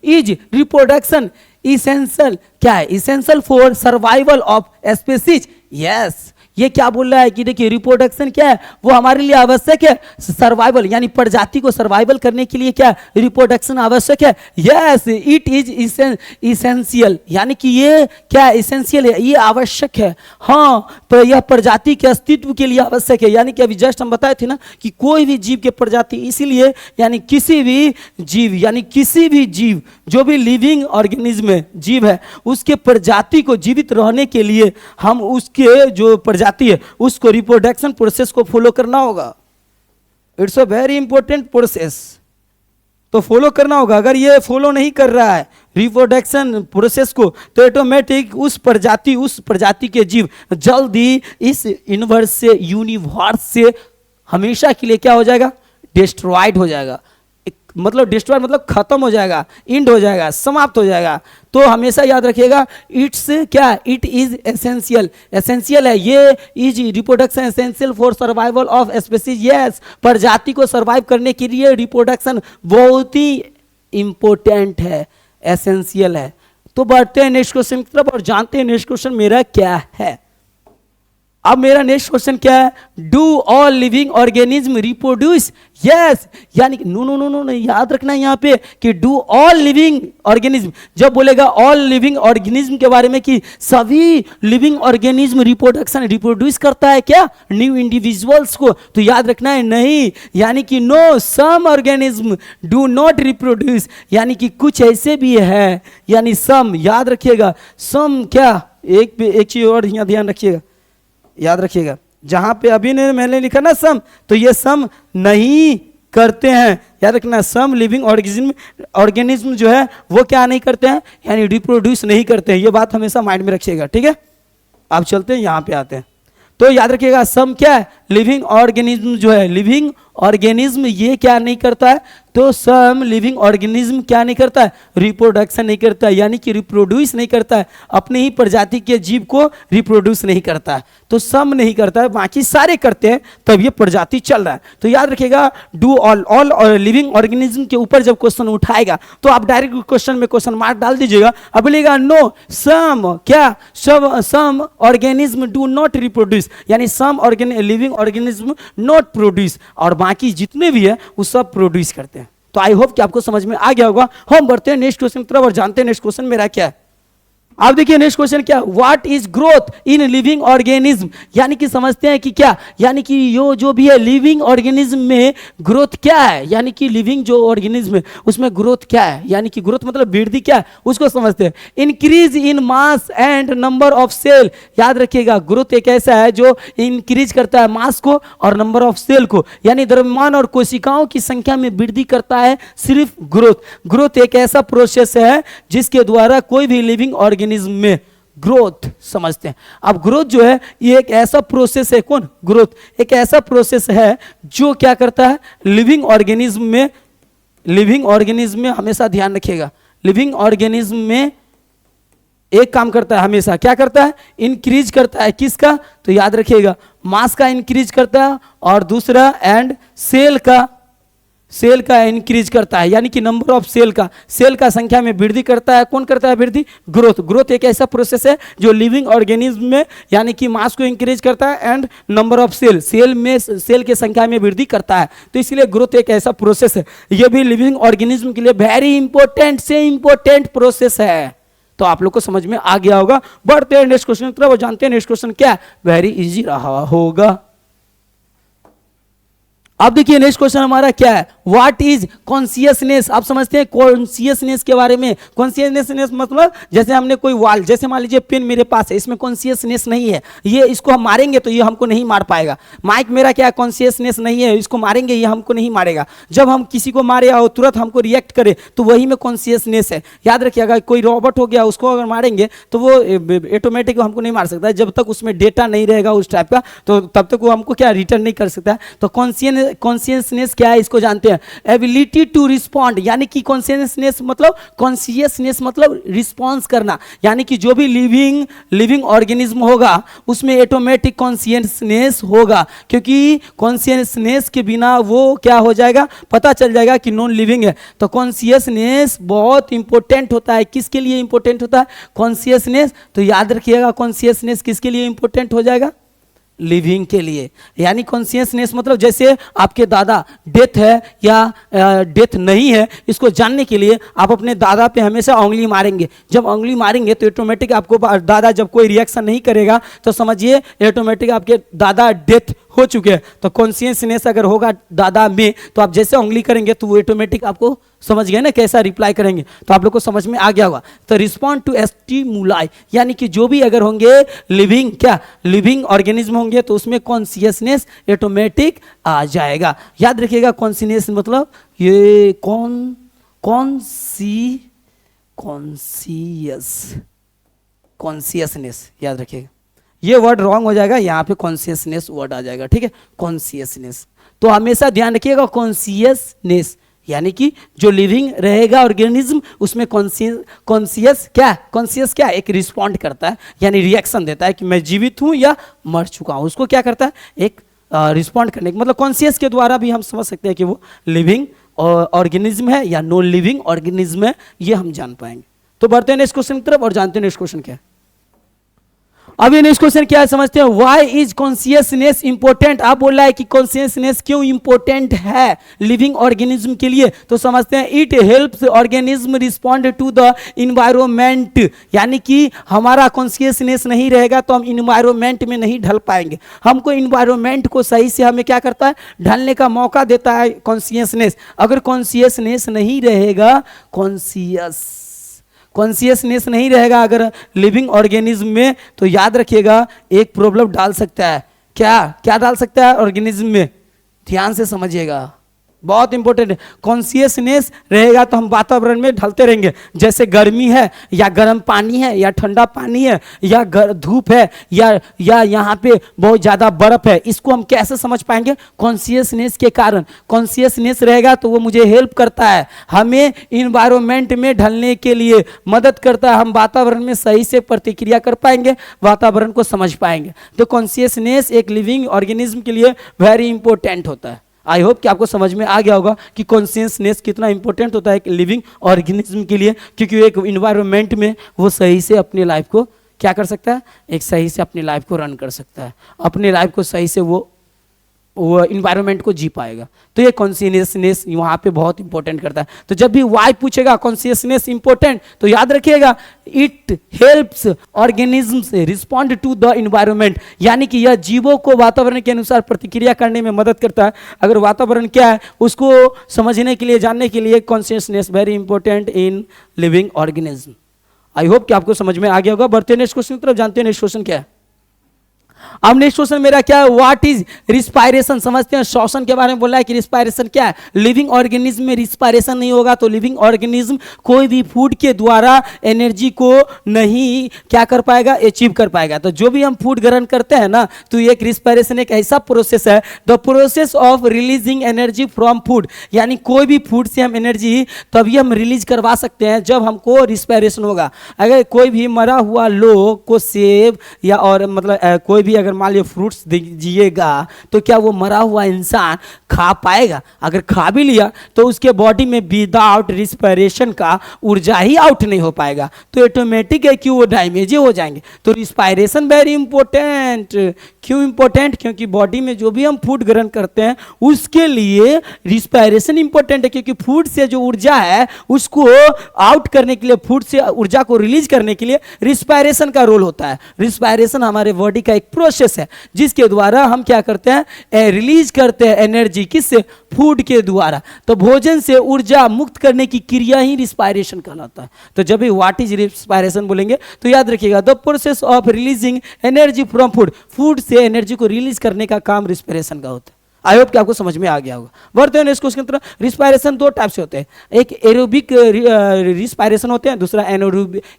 इज रिप्रोडक्शन इसेंशियल, क्या है, essential for survival of species. Yes, ये क्या बोल रहा है कि देखिए रिप्रोडक्शन क्या है, वो हमारे लिए आवश्यक है। सर्वाइवल यानी प्रजाति को सर्वाइवल करने के लिए क्या रिप्रोडक्शन आवश्यक है। यस, इट इज इसेंशियल, यानी कि ये क्या इसेंशियल है, ये आवश्यक है। हाँ, पर यह प्रजाति के अस्तित्व के लिए आवश्यक है। यानी कि अभी जस्ट हम बताए थे ना कि कोई भी जीव के प्रजाति, इसीलिए यानी किसी भी जीव, यानी किसी भी जीव जो भी लिविंग ऑर्गेनिज्म है, जीव है, उसके प्रजाति को जीवित रहने के लिए हम उसके जो प्रजाति है उसको रिप्रोडक्शन प्रोसेस को फॉलो करना होगा। It's a very important process, तो फॉलो करना होगा। अगर ये फॉलो नहीं कर रहा है रिप्रोडक्शन प्रोसेस को, तो ऑटोमेटिक उस प्रजाति के जीव जल्दी इस यूनिवर्स से हमेशा के लिए क्या हो जाएगा, डिस्ट्रॉयड हो जाएगा। मतलब डिस्ट्रॉय मतलब खत्म हो जाएगा, इंड हो जाएगा, समाप्त हो जाएगा। तो हमेशा याद रखिएगा, इट्स क्या, इट इज एसेंशियल, एसेंशियल है। ये is reproduction essential for survival of species. Yes, प्रजाति को सर्वाइव करने के लिए रिप्रोडक्शन बहुत ही इंपॉर्टेंट है, एसेंशियल है। तो बढ़ते हैं नेक्स्ट क्वेश्चन की तरफ और जानते हैं नेक्स्ट क्वेश्चन मेरा क्या है। अब मेरा नेक्स्ट क्वेश्चन क्या है, do all living organism reproduce. Yes, यानी नो नो नो नो, याद रखना यहाँ पे कि डू ऑल लिविंग ऑर्गेनिज्म, जब बोलेगा ऑल लिविंग ऑर्गेनिज्म के बारे में कि सभी लिविंग ऑर्गेनिज्म रिप्रोड्यूस करता है क्या, न्यू इंडिविजुअल्स को, तो याद रखना है नहीं, यानी कि no, some organism do not reproduce, यानी कि कुछ ऐसे भी है, यानी सम, याद रखिएगा सम क्या, एक चीज और यहाँ ध्यान रखिएगा, याद रखिएगा, जहां पे अभी ने मैंने लिखा ना सम, तो ये सम नहीं करते हैं। याद रखना, सम लिविंग ऑर्गेनिज्म जो है वो क्या नहीं करते हैं, यानी रिप्रोड्यूस नहीं करते हैं। ये बात हमेशा माइंड में रखिएगा, ठीक है। अब चलते हैं यहाँ पे आते हैं, तो याद रखिएगा सम क्या है, लिविंग ऑर्गेनिज्म जो है, लिविंग ऑर्गेनिज्म ये क्या नहीं करता है, तो सम लिविंग ऑर्गेनिज्म क्या नहीं करता है, रिप्रोडक्शन नहीं करता है, यानी कि रिप्रोड्यूस नहीं करता है, अपनी ही प्रजाति के जीव को रिप्रोड्यूस नहीं करता है। तो सम नहीं करता है, बाकी सारे करते हैं, तब ये प्रजाति चल रहा है। तो याद रखिएगा, डू ऑल लिविंग ऑर्गेनिज्म के ऊपर जब क्वेश्चन उठाएगा तो आप डायरेक्ट क्वेश्चन में क्वेश्चन मार्क डाल दीजिएगा। अब बोलेगा नो, सम क्या, some organism do not reproduce, यानी some living organism not produce, और बाकी जितने भी है वो सब प्रोड्यूस करते हैं। तो आई होप कि आपको समझ में आ गया होगा। हम बढ़ते हैं नेक्स्ट क्वेश्चन की तरफ और जानते हैं नेक्स्ट क्वेश्चन मेरा क्या है। अब देखिए नेक्स्ट क्वेश्चन क्या, what is growth in living organism, यानी कि समझते हैं कि क्या, यानी कि यो जो भी है लिविंग ऑर्गेनिज्म में ग्रोथ क्या है, यानी कि लिविंग जो ऑर्गेनिज्म है उसमें ग्रोथ क्या है, यानी कि ग्रोथ मतलब वृद्धि क्या है उसको समझते हैं। Increase in mass and number of cell, याद रखिएगा ग्रोथ एक ऐसा है जो इंक्रीज करता है मास को और नंबर ऑफ सेल को, यानी द्रव्यमान और कोशिकाओं की संख्या में वृद्धि करता है सिर्फ ग्रोथ। ग्रोथ एक ऐसा प्रोसेस है जिसके द्वारा कोई भी लिविंग ऑर्गेनिज्म में ग्रोथ समझते हैं। अब ग्रोथ जो है ये एक ऐसा प्रोसेस है, कौन, ग्रोथ एक ऐसा प्रोसेस है जो क्या करता है लिविंग ऑर्गेनिज्म में, लिविंग ऑर्गेनिज्म में हमेशा ध्यान रखिएगा, लिविंग ऑर्गेनिज्म में एक काम करता है हमेशा, क्या करता है, इंक्रीज करता है, किसका, तो याद रखिएगा मास का इंक्रीज करता है और दूसरा एंड सेल का इंक्रीज करता है, यानी कि नंबर ऑफ सेल का संख्या में वृद्धि करता है। कौन करता है वृद्धि, ग्रोथ। ग्रोथ एक ऐसा प्रोसेस है जो लिविंग ऑर्गेनिज्म में यानी कि मास को इंक्रीज करता है एंड नंबर ऑफ सेल के संख्या में वृद्धि करता है, तो इसलिए ग्रोथ एक ऐसा प्रोसेस है, यह भी लिविंग ऑर्गेनिज्म के लिए वेरी इंपॉर्टेंट से इंपॉर्टेंट प्रोसेस है। तो आप लोग को समझ में आ गया होगा। बढ़ते हैं नेक्स्ट क्वेश्चन की तरफ और जानते हैं नेक्स्ट क्वेश्चन क्या है, वेरी इजी रहा होगा। अब देखिए नेक्स्ट क्वेश्चन हमारा क्या है, व्हाट इज कॉन्शियसनेस। आप समझते हैं कॉन्शियसनेस के बारे में। कॉन्शियसनेस मतलब जैसे हमने कोई वाल, जैसे मान लीजिए पेन मेरे पास है, इसमें कॉन्शियसनेस नहीं है, ये इसको हम मारेंगे तो ये हमको नहीं मार पाएगा। माइक मेरा क्या कॉन्शियसनेस नहीं है, इसको मारेंगे ये हमको नहीं मारेगा। जब हम किसी को मारे और तुरंत हमको रिएक्ट करे तो वही में कॉन्शियसनेस है। याद रखिएगा कोई रोबोट हो गया उसको अगर मारेंगे तो वो ऑटोमेटिक हमको नहीं मार सकता, जब तक उसमें डेटा नहीं रहेगा उस टाइप का तो तब तक वो हमको क्या रिटर्न नहीं कर सकता। तो कॉन्शियसनेस क्या है इसको जानते हैं, एबिलिटी टू रिस्पॉन्ड, यानी कि कॉन्शियसनेस मतलब रिस्पॉन्स करना, यानी कि जो भी लिविंग ऑर्गेनिज्म होगा उसमें ऑटोमेटिक कॉन्शियसनेस होगा, क्योंकि कॉन्शियसनेस के बिना वो क्या हो जाएगा, पता चल जाएगा कि नॉन लिविंग है। तो कॉन्शियसनेस बहुत इंपॉर्टेंट होता है, किसके लिए इंपॉर्टेंट होता है कॉन्शियसनेस, तो याद रखिएगा कॉन्शियसनेस किसके लिए इंपॉर्टेंट हो जाएगा, लिविंग के लिए। यानी कॉन्शियसनेस मतलब जैसे आपके दादा डेथ है या डेथ नहीं है, इसको जानने के लिए आप अपने दादा पे हमेशा उंगली मारेंगे। जब उंगली मारेंगे तो ऑटोमेटिक आपको दादा जब कोई रिएक्शन नहीं करेगा तो समझिए ऑटोमेटिक आपके दादा डेथ हो चुके हैं। तो कॉन्शियसनेस अगर होगा दादा में तो आप जैसे उंगली करेंगे तो वो ऑटोमेटिक आपको समझ गए ना कैसा रिप्लाई करेंगे, तो आप लोग को समझ में आ गया होगा। तो रिस्पॉन्ड टू स्टिमुलाई, यानी कि जो भी अगर होंगे लिविंग ऑर्गेनिज्म होंगे तो उसमें कॉन्शियसनेस ऑटोमेटिक आ जाएगा। याद रखिएगा कॉन्शियसनेस मतलब ये कॉन्शियसनेस, याद रखिएगा ये वर्ड रॉन्ग हो जाएगा, यहाँ पे कॉन्शियसनेस वर्ड आ जाएगा, ठीक है, कॉन्शियसनेस। तो हमेशा ध्यान रखिएगा कॉन्शियसनेस यानी कि जो लिविंग रहेगा ऑर्गेनिज्म उसमें कॉन्शियस क्या एक रिस्पॉन्ड करता है, यानी रिएक्शन देता है कि मैं जीवित हूं या मर चुका हूं, उसको क्या करता है एक रिस्पॉन्ड करने का मतलब कॉन्शियस के द्वारा भी हम समझ सकते हैं कि वो लिविंग ऑर्गेनिज्म है या नॉन लिविंग ऑर्गेनिज्म है, ये हम जान पाएंगे। तो बढ़ते हैं नेक्स्ट क्वेश्चन की तरफ और जानते हैं नेक्स्ट क्वेश्चन क्या है। अब ये नेक्स्ट क्वेश्चन क्या है समझते हैं, व्हाई इज कॉन्शियसनेस इंपॉर्टेंट। आप बोल रहा है कि कॉन्शियसनेस क्यों इंपॉर्टेंट है लिविंग ऑर्गेनिज्म के लिए, तो समझते हैं it helps organism respond to the environment, यानी कि हमारा कॉन्शियसनेस नहीं रहेगा तो हम इन्वायरमेंट में नहीं ढल पाएंगे। हमको इन्वायरमेंट को सही से हमें क्या करता है ढलने का मौका देता है कॉन्शियसनेस। अगर कॉन्शियसनेस नहीं रहेगा, कॉन्शियसनेस नहीं रहेगा अगर लिविंग ऑर्गेनिज्म में, तो याद रखिएगा एक प्रॉब्लम डाल सकता है। क्या डाल सकता है ऑर्गेनिज्म में, ध्यान से समझिएगा, बहुत इंपॉर्टेंट है। कॉन्शियसनेस रहेगा तो हम वातावरण में ढलते रहेंगे, जैसे गर्मी है या गर्म पानी है या ठंडा पानी है या धूप है या यहाँ पे बहुत ज़्यादा बर्फ है, इसको हम कैसे समझ पाएंगे कॉन्शियसनेस के कारण। कॉन्शियसनेस रहेगा तो वो मुझे हेल्प करता है, हमें इन्वायरमेंट में ढलने के लिए मदद करता है, हम वातावरण में सही से प्रतिक्रिया कर पाएंगे, वातावरण को समझ पाएंगे। तो कॉन्शियसनेस एक लिविंग ऑर्गेनिज्म के लिए वेरी इंपॉर्टेंट होता है। आई होप कि आपको समझ में आ गया होगा कि कॉन्शियसनेस कितना इंपॉर्टेंट होता है एक लिविंग ऑर्गेनिज्म के लिए, क्योंकि एक इन्वायरमेंट में वो सही से अपनी लाइफ को क्या कर सकता है, एक सही से अपनी लाइफ को रन कर सकता है, अपनी लाइफ को सही से वो वो इन्वायरमेंट को जी पाएगा। तो ये कॉन्शियसनेस वहाँ पे बहुत इंपॉर्टेंट करता है। तो जब भी वाई पूछेगा कॉन्शियसनेस इंपॉर्टेंट, तो याद रखिएगा it helps organisms respond to the environment, यानी कि यह जीवों को वातावरण के अनुसार प्रतिक्रिया करने में मदद करता है। अगर वातावरण क्या है उसको समझने के लिए, जानने के लिए consciousness very important in living organism. I hope कि आपको समझ में आ गया होगा। बढ़ते हैं नेक्स्ट क्वेश्चन की तरफ, जानते हैं नेक्स्ट क्वेश्चन क्या है। अब नेक्स्ट क्वेश्चन मेरा क्या है, व्हाट इज रिस्पायरेशन। समझते हैं श्वसन के बारे में बोला है कि रिस्पायरेशन क्या है। लिविंग ऑर्गेनिज्म में रिस्पायरेशन नहीं होगा तो लिविंग ऑर्गेनिज्म कोई भी फूड के द्वारा एनर्जी को नहीं क्या कर पाएगा, अचीव कर पाएगा। तो जो भी हम फूड ग्रहण करते हैं ना, तो एक रिस्पायरेशन एक ऐसा प्रोसेस है, the process of releasing energy from food, यानी कोई भी फूड से हम एनर्जी तभी हम रिलीज करवा सकते हैं जब हमको रिस्पायरेशन होगा। अगर कोई भी मरा हुआ लोग को सेब या और मतलब कोई भी अगर मान लीजिए फ्रूट्स दीजिएगा तो क्या वो मरा हुआ इंसान खा पाएगा? अगर खा भी लिया तो उसके बॉडी में विदाउट रिस्पायरेशन का ऊर्जा ही आउट नहीं हो पाएगा, तो ऑटोमेटिक है कि वो डैमेज हो जाएंगे। तो रिस्पायरेशन वेरी इंपॉर्टेंट। क्यों इंपॉर्टेंट? क्योंकि बॉडी में जो भी हम फूड ग्रहण करते हैं उसके लिए रिस्पायरेशन इंपॉर्टेंट है, क्योंकि फूड से जो ऊर्जा है उसको आउट करने के लिए, फूड से ऊर्जा को रिलीज करने के लिए रिस्पायरेशन का रोल होता है। रिस्पायरेशन हमारे बॉडी का एक प्रोसेस है जिसके द्वारा हम क्या करते हैं, रिलीज करते हैं एनर्जी। किससे? फूड के द्वारा। तो भोजन से ऊर्जा मुक्त करने की क्रिया ही रिस्पायरेशन कहलाता है। तो जब भी व्हाट इज रिस्पायरेशन बोलेंगे तो याद रखिएगा the process of releasing energy from food, food से एनर्जी को रिलीज करने का काम रिस्पायरेशन का होता है। आई होप कि आपको समझ में आ गया होगा। बढ़ते हैं नेक्स्ट क्वेश्चन की तरफ। रिस्पायरेशन दो टाइप से होते हैं, एक एरोबिक रिस्पायरेशन होते हैं, दूसरा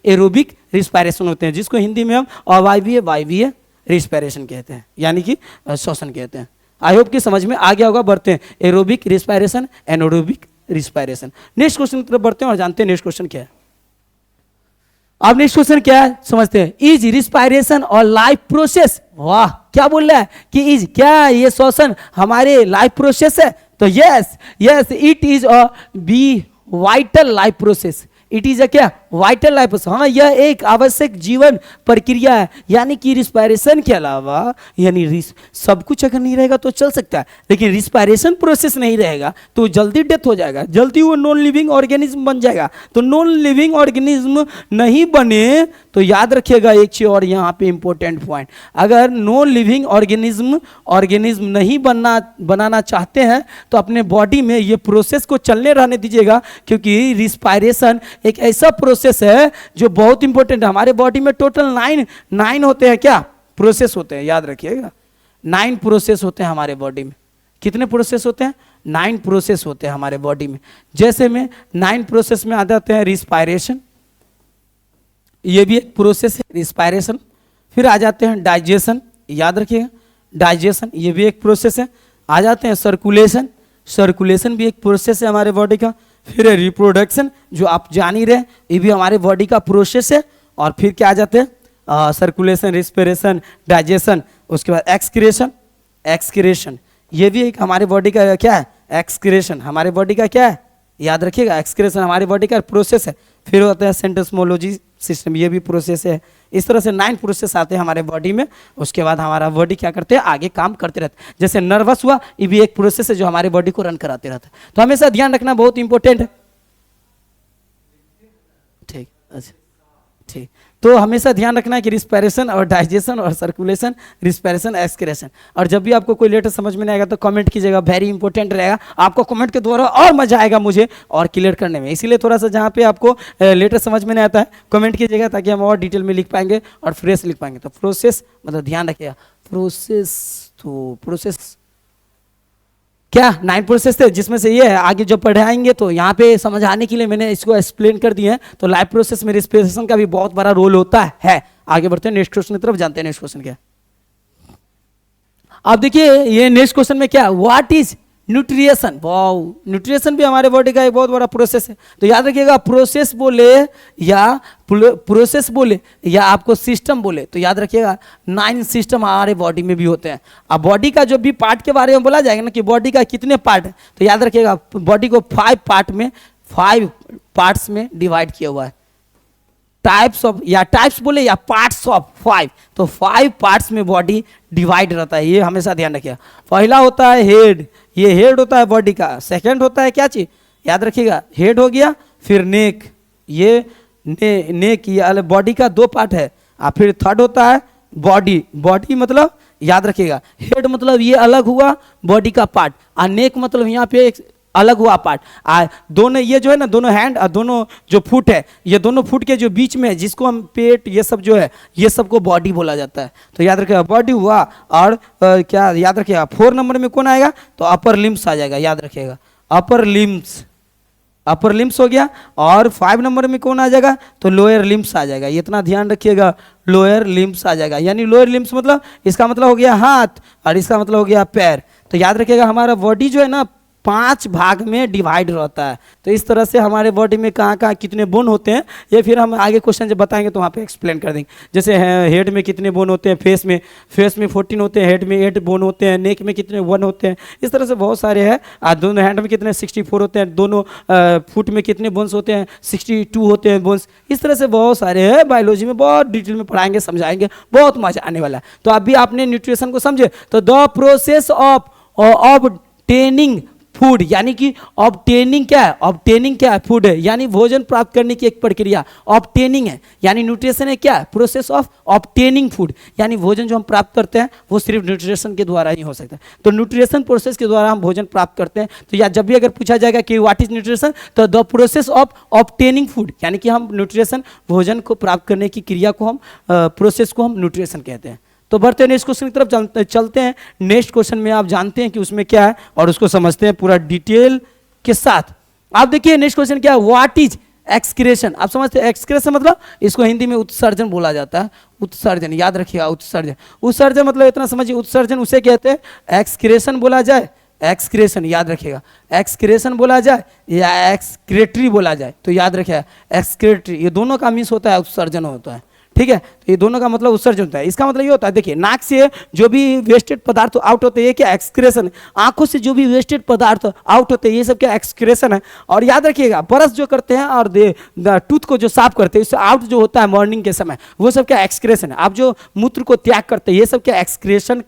एरोबिक रिस्पायरेशन होते हैं, जिसको हिंदी में हम अवायवीय रिस्पायरेशन कहते हैं, यानी कि श्वसन कहते हैं। आई होप कि समझ में आ गया होगा। बढ़ते हैं aerobic respiration, anaerobic respiration. Next question की तरफ बढ़ते हैं और जानते हैं नेक्स्ट क्वेश्चन क्या है। अब नेक्स्ट क्वेश्चन क्या है समझते हैं। इज रिस्पायरेशन और लाइफ प्रोसेस। वाह, क्या बोल रहा है कि इज, क्या ये श्वसन हमारे लाइफ प्रोसेस है? तो yes it is a be vital life process. It is a क्या? Vital life process. हाँ, यह एक आवश्यक जीवन प्रक्रिया है, यानी कि रिस्पायरेशन के अलावा, यानी सब कुछ अगर नहीं रहेगा तो चल सकता है, लेकिन रिस्पायरेशन प्रोसेस नहीं रहेगा तो जल्दी डेथ हो जाएगा, जल्दी वो नॉन लिविंग ऑर्गेनिज्म बन जाएगा। तो नॉन लिविंग ऑर्गेनिज्म नहीं बने तो याद रखिएगा एक चीज और यहाँ पे इंपॉर्टेंट पॉइंट, अगर नॉन लिविंग ऑर्गेनिज्म नहीं बनाना चाहते हैं तो अपने बॉडी में ये प्रोसेस को चलने रहने दीजिएगा, क्योंकि रिस्पायरेशन एक ऐसा प्रोसेस है जो बहुत इंपॉर्टेंट है। हमारे बॉडी में टोटल 9 होते हैं, क्या प्रोसेस होते हैं, याद रखिएगा 9 प्रोसेस होते हैं हमारे बॉडी में। कितने प्रोसेस होते हैं? 9 प्रोसेस होते हैं हमारे बॉडी में। जैसे में 9 प्रोसेस में आ जाते हैं रिस्पायरेशन, ये भी एक प्रोसेस है रिस्पायरेशन। फिर आ जाते हैं डाइजेशन, याद रखिएगा डाइजेशन ये भी एक प्रोसेस है। आ जाते हैं सर्कुलेशन भी एक प्रोसेस है हमारे बॉडी का। फिर है रिप्रोडक्शन, जो आप जान ही रहे, ये भी हमारे बॉडी का प्रोसेस है। और फिर क्या आ जाते हैं? सर्कुलेशन, रिस्पिरेशन, डाइजेशन, उसके बाद एक्सक्रीशन, ये भी एक हमारे बॉडी का क्या है? एक्सक्रीशन हमारे बॉडी का क्या है? याद रखिएगा एक्सक्रीशन हमारे बॉडी का प्रोसेस है। फिर होता है सेंटोस्मोलॉजी सिस्टम, ये भी प्रोसेस है। इस तरह से 9 प्रोसेस आते हैं हमारे बॉडी में। उसके बाद हमारा बॉडी क्या करते हैं? आगे काम करते रहते हैं। जैसे नर्वस हुआ, ये भी एक प्रोसेस है जो हमारे बॉडी को रन कराते रहता है। तो हमेशा ध्यान रखना बहुत इंपॉर्टेंट है। ठीक, अच्छा ठीक। तो हमेशा ध्यान रखना है कि रिस्पायरेशन और डाइजेशन और सर्कुलेशन, रिस्पायरेशन, एक्सक्रेशन। और जब भी आपको कोई लेटर समझ में नहीं आएगा तो कमेंट कीजिएगा, वेरी इंपॉर्टेंट रहेगा। आपको कमेंट के द्वारा और मजा आएगा मुझे और क्लियर करने में। इसीलिए थोड़ा सा जहाँ पे आपको लेटर समझ में नहीं आता है कमेंट कीजिएगा, ताकि हम और डिटेल में लिख पाएंगे और फ्रेश लिख पाएंगे। तो प्रोसेस मतलब ध्यान रखिएगा, प्रोसेस क्या 9 प्रोसेस थे, जिसमें से ये है। आगे जब पढ़ाएंगे तो यहाँ पे समझ आने के लिए मैंने इसको एक्सप्लेन कर दिया है। तो लाइफ प्रोसेस में रिस्पिरेशन का भी बहुत बड़ा रोल होता है। आगे बढ़ते हैं नेक्स्ट क्वेश्चन की तरफ, जानते हैं नेक्स्ट क्वेश्चन क्या है। अब देखिए ये नेक्स्ट क्वेश्चन में क्या, व्हाट इज न्यूट्रिएशन। वाओ, न्यूट्रिएशन भी हमारे बॉडी का एक बहुत बड़ा प्रोसेस है। तो याद रखिएगा प्रोसेस बोले या आपको सिस्टम बोले तो याद रखिएगा 9 सिस्टम हमारे बॉडी में भी होते हैं। अब बॉडी का जो भी पार्ट के बारे में बोला जाएगा ना कि बॉडी का कितने पार्ट है, तो याद रखिएगा बॉडी को 5 पार्ट्स में डिवाइड किया हुआ है। टाइप्स ऑफ, या टाइप्स बोले या पार्ट्स ऑफ 5, तो 5 पार्ट्स में बॉडी डिवाइड रहता है, ये हमेशा ध्यान रखिएगा। पहला होता है हेड, ये हेड होता है बॉडी का। सेकंड होता है क्या चीज, याद रखिएगा, हेड हो गया, फिर नेक, ये नेक ये बॉडी का 2 पार्ट है। और फिर थर्ड होता है बॉडी, बॉडी मतलब याद रखिएगा, हेड मतलब ये अलग हुआ बॉडी का पार्ट, और नेक मतलब यहाँ पे एक अलग हुआ पार्ट। दोनों ये जो है ना, दोनों हैंड और दोनों जो फुट है, ये दोनों फुट के जो बीच में है, जिसको हम पेट ये सब जो है, ये सबको बॉडी बोला जाता है। तो याद रखिएगा बॉडी हुआ, और क्या याद रखिएगा 4 नंबर में कौन आएगा, तो अपर लिम्स आ जाएगा, याद रखिएगा अपर लिम्स, अपर लिम्स हो गया। और 5 नंबर में कौन आ जाएगा, तो लोअर लिम्स आ जाएगा, ये इतना ध्यान रखिएगा, लोअर लिम्स आ जाएगा। यानी लोअर लिम्स मतलब इसका मतलब हो गया हाथ, और इसका मतलब हो गया पैर। तो याद रखिएगा हमारा बॉडी जो है ना 5 भाग में डिवाइड रहता है। तो इस तरह से हमारे बॉडी में कहाँ कहाँ कितने बोन होते हैं, ये फिर हम आगे क्वेश्चन जब बताएंगे तो वहाँ पे एक्सप्लेन कर देंगे। जैसे हेड में कितने बोन होते हैं, फेस में 14 होते हैं, हेड में 8 बोन होते हैं, नेक में कितने 1 होते हैं, इस तरह से बहुत सारे हैं। और दोनों हैंड में कितने 64 होते हैं, दोनों फुट में कितने बोन्स होते हैं, 62 होते हैं बोन्स। इस तरह से बहुत सारे हैं, बायोलॉजी में बहुत डिटेल में पढ़ाएंगे, समझाएंगे, बहुत मजा आने वाला है। तो अभी आपने न्यूट्रिशन को समझे, तो the process of obtaining food, यानी कि ऑब्टेनिंग क्या है, ऑब्टेनिंग क्या है, फूड है, यानी भोजन प्राप्त करने की एक प्रक्रिया ऑब्टेनिंग है। यानी न्यूट्रिशन है क्या, प्रोसेस ऑफ ऑब्टेनिंग फूड, यानी भोजन जो हम प्राप्त करते हैं वो सिर्फ न्यूट्रिशन के द्वारा ही हो सकता है। तो न्यूट्रिशन प्रोसेस के द्वारा हम भोजन प्राप्त करते हैं। तो या जब भी अगर पूछा जाएगा कि व्हाट इज न्यूट्रिशन, तो the process of obtaining food, यानी कि हम न्यूट्रिशन भोजन को प्राप्त करने की क्रिया को हम प्रोसेस को हम न्यूट्रिशन कहते हैं। तो बढ़ते हैं नेक्स्ट क्वेश्चन की तरफ, चलते हैं। नेक्स्ट क्वेश्चन में आप जानते हैं कि उसमें क्या है, और उसको समझते हैं पूरा डिटेल के साथ। आप देखिए नेक्स्ट क्वेश्चन क्या है, व्हाट इज एक्सक्रेशन। आप समझते हैं एक्सक्रेशन मतलब, इसको हिंदी में उत्सर्जन बोला जाता है। उत्सर्जन याद रखिएगा, उत्सर्जन, उत्सर्जन मतलब इतना समझिए, उत्सर्जन उसे कहते हैं, एक्सक्रेशन बोला जाए, एक्सक्रेशन याद रखिएगा, एक्सक्रेशन बोला जाए या एक्सक्रेटरी बोला जाए, तो याद रखिएगा एक्सक्रेटरी, ये दोनों का मीन्स होता है उत्सर्जन होता है। ठीक है, तो ये दोनों का मतलब उत्सर्जन होता है। इसका मतलब ये होता है, देखिए नाक से जो भी वेस्टेड पदार्थ आउट होते हैं, ये क्या एक्सक्रेशन है। आंखों से जो भी वेस्टेड पदार्थ आउट होते हैं, ये सब क्या एक्सक्रेशन है। और याद रखिएगा ब्रश जो करते हैं और टूथ को जो साफ करते हैं, इससे आउट जो होता है मॉर्निंग के समय, वो सब क्या एक्सक्रेशन है। आप जो मूत्र को त्याग करते हैं, ये सब क्या एक्सक्रेशन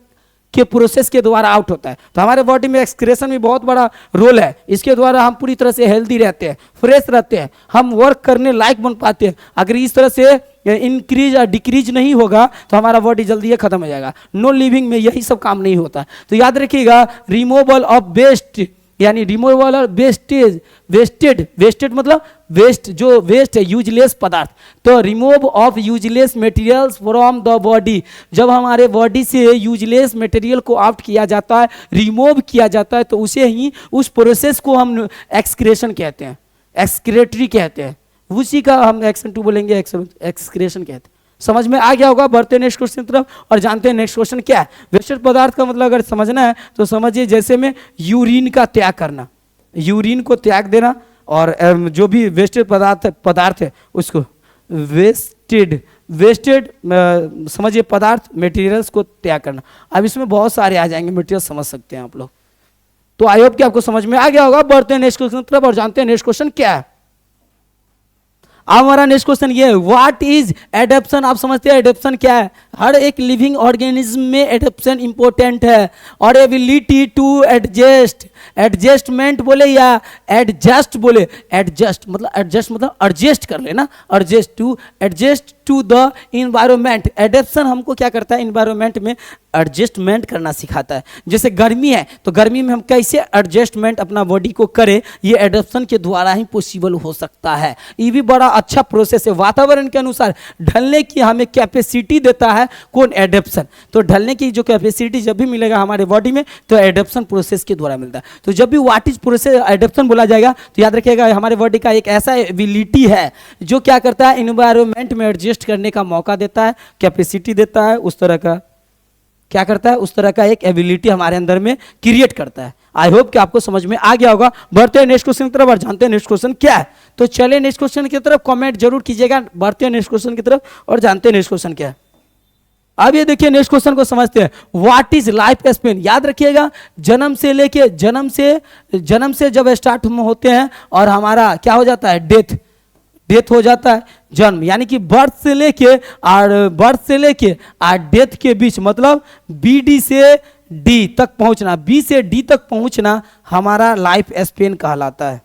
के प्रोसेस के द्वारा आउट होता है। तो हमारे बॉडी में एक्सक्रेशन में बहुत बड़ा रोल है। इसके द्वारा हम पूरी तरह से हेल्दी रहते हैं, फ्रेश रहते हैं, हम वर्क करने लायक बन पाते हैं। अगर इस तरह से इंक्रीज और डिक्रीज नहीं होगा तो हमारा बॉडी जल्दी खत्म हो जाएगा। नो लिविंग में यही सब काम नहीं होता। तो याद रखिएगा रिमूवल ऑफ वेस्ट, यानी रिमूवल और वेस्टेज, वेस्टेड मतलब वेस्ट, जो वेस्ट है यूजलेस पदार्थ। तो remove of useless materials from the body, जब हमारे बॉडी से यूजलेस मटेरियल को आउट किया जाता है, रिमूव किया जाता है, तो उसे ही उस प्रोसेस को हम एक्सक्रेशन कहते हैं, एक्सक्रेटरी कहते हैं। उसी का हम एक्शन 2 बोलेंगे, एक्सक्रेशन कहते हैं। समझ में आ गया होगा। बढ़ते हैं नेक्स्ट क्वेश्चन की तरफ और जानते हैं नेक्स्ट क्वेश्चन क्या है। वेस्टेड पदार्थ का मतलब अगर समझना है तो समझिए, जैसे में यूरिन का त्याग करना, यूरिन को त्याग देना, और जो भी वेस्टेड पदार्थ है उसको वेस्टेड समझिए पदार्थ मटेरियल्स को त्याग करना। अब इसमें बहुत सारे आ जाएंगे मटेरियल, समझ सकते हैं आप लोग। तो आई होप कि आपको समझ में आ गया होगा। बढ़ते हैं नेक्स्ट क्वेश्चन की तरफ और जानते हैं नेक्स्ट क्वेश्चन क्या है। अब हमारा नेक्स्ट क्वेश्चन ये है, व्हाट इज एडेप्शन। आप समझते हैं एडेप्शन क्या है। हर एक लिविंग ऑर्गेनिज्म में एडेप्शन इंपॉर्टेंट है, और एबिलिटी टू एडजस्ट, एडजस्टमेंट बोले या एडजस्ट बोले, एडजस्ट मतलब एडजस्ट कर लेना, adjust to the environment. Adaptation हमको क्या करता है, इन्वायरमेंट में एडजस्टमेंट करना सिखाता है। जैसे गर्मी है तो गर्मी में हम कैसे एडजस्टमेंट अपना बॉडी को करें, ये एडेप्शन के द्वारा ही पॉसिबल हो सकता है। ये भी बड़ा अच्छा प्रोसेस है। वातावरण के अनुसार ढलने की हमें कैपेसिटी देता है कौन, एडेप्शन। तो ढलने की जो कैपेसिटी जब भी मिलेगा हमारे बॉडी में, तो एडेप्शन प्रोसेस के द्वारा मिलता है। तो जब भी व्हाट इज प्रोसेस एडेप्शन बोला जाएगा तो याद रखिएगा हमारे बॉडी का एक ऐसा एबिलिटी है जो क्या करता है, इन्वायरमेंट में एडजस्ट करने का मौका देता है, कैपेसिटी देता है, उस तरह का क्या करता है, उस तरह का एक एबिलिटी हमारे अंदर में क्रिएट करता है। आई होप कि आपको समझ में आ गया होगा। बढ़ते हैं नेक्स्ट क्वेश्चन की तरफ और जानते हैं नेक्स्ट क्वेश्चन क्या है। तो चलिए नेक्स्ट क्वेश्चन की तरफ कमेंट जरूर कीजिएगा। बढ़ते हैं नेक्स्ट क्वेश्चन की तरफ और जानते हैं नेक्स्ट क्वेश्चन क्या है। अब ये देखिए नेक्स्ट क्वेश्चन को समझते हैं। What is life span. याद रखिएगा जन्म से लेके जन्म से जब स्टार्ट हम होते हैं और हमारा क्या हो जाता है, डेथ हो जाता है, जन्म, यानी कि बर्थ से लेके और डेथ के बीच, मतलब BD से D तक पहुंचना, B से D तक पहुंचना हमारा लाइफ स्पेन कहलाता है,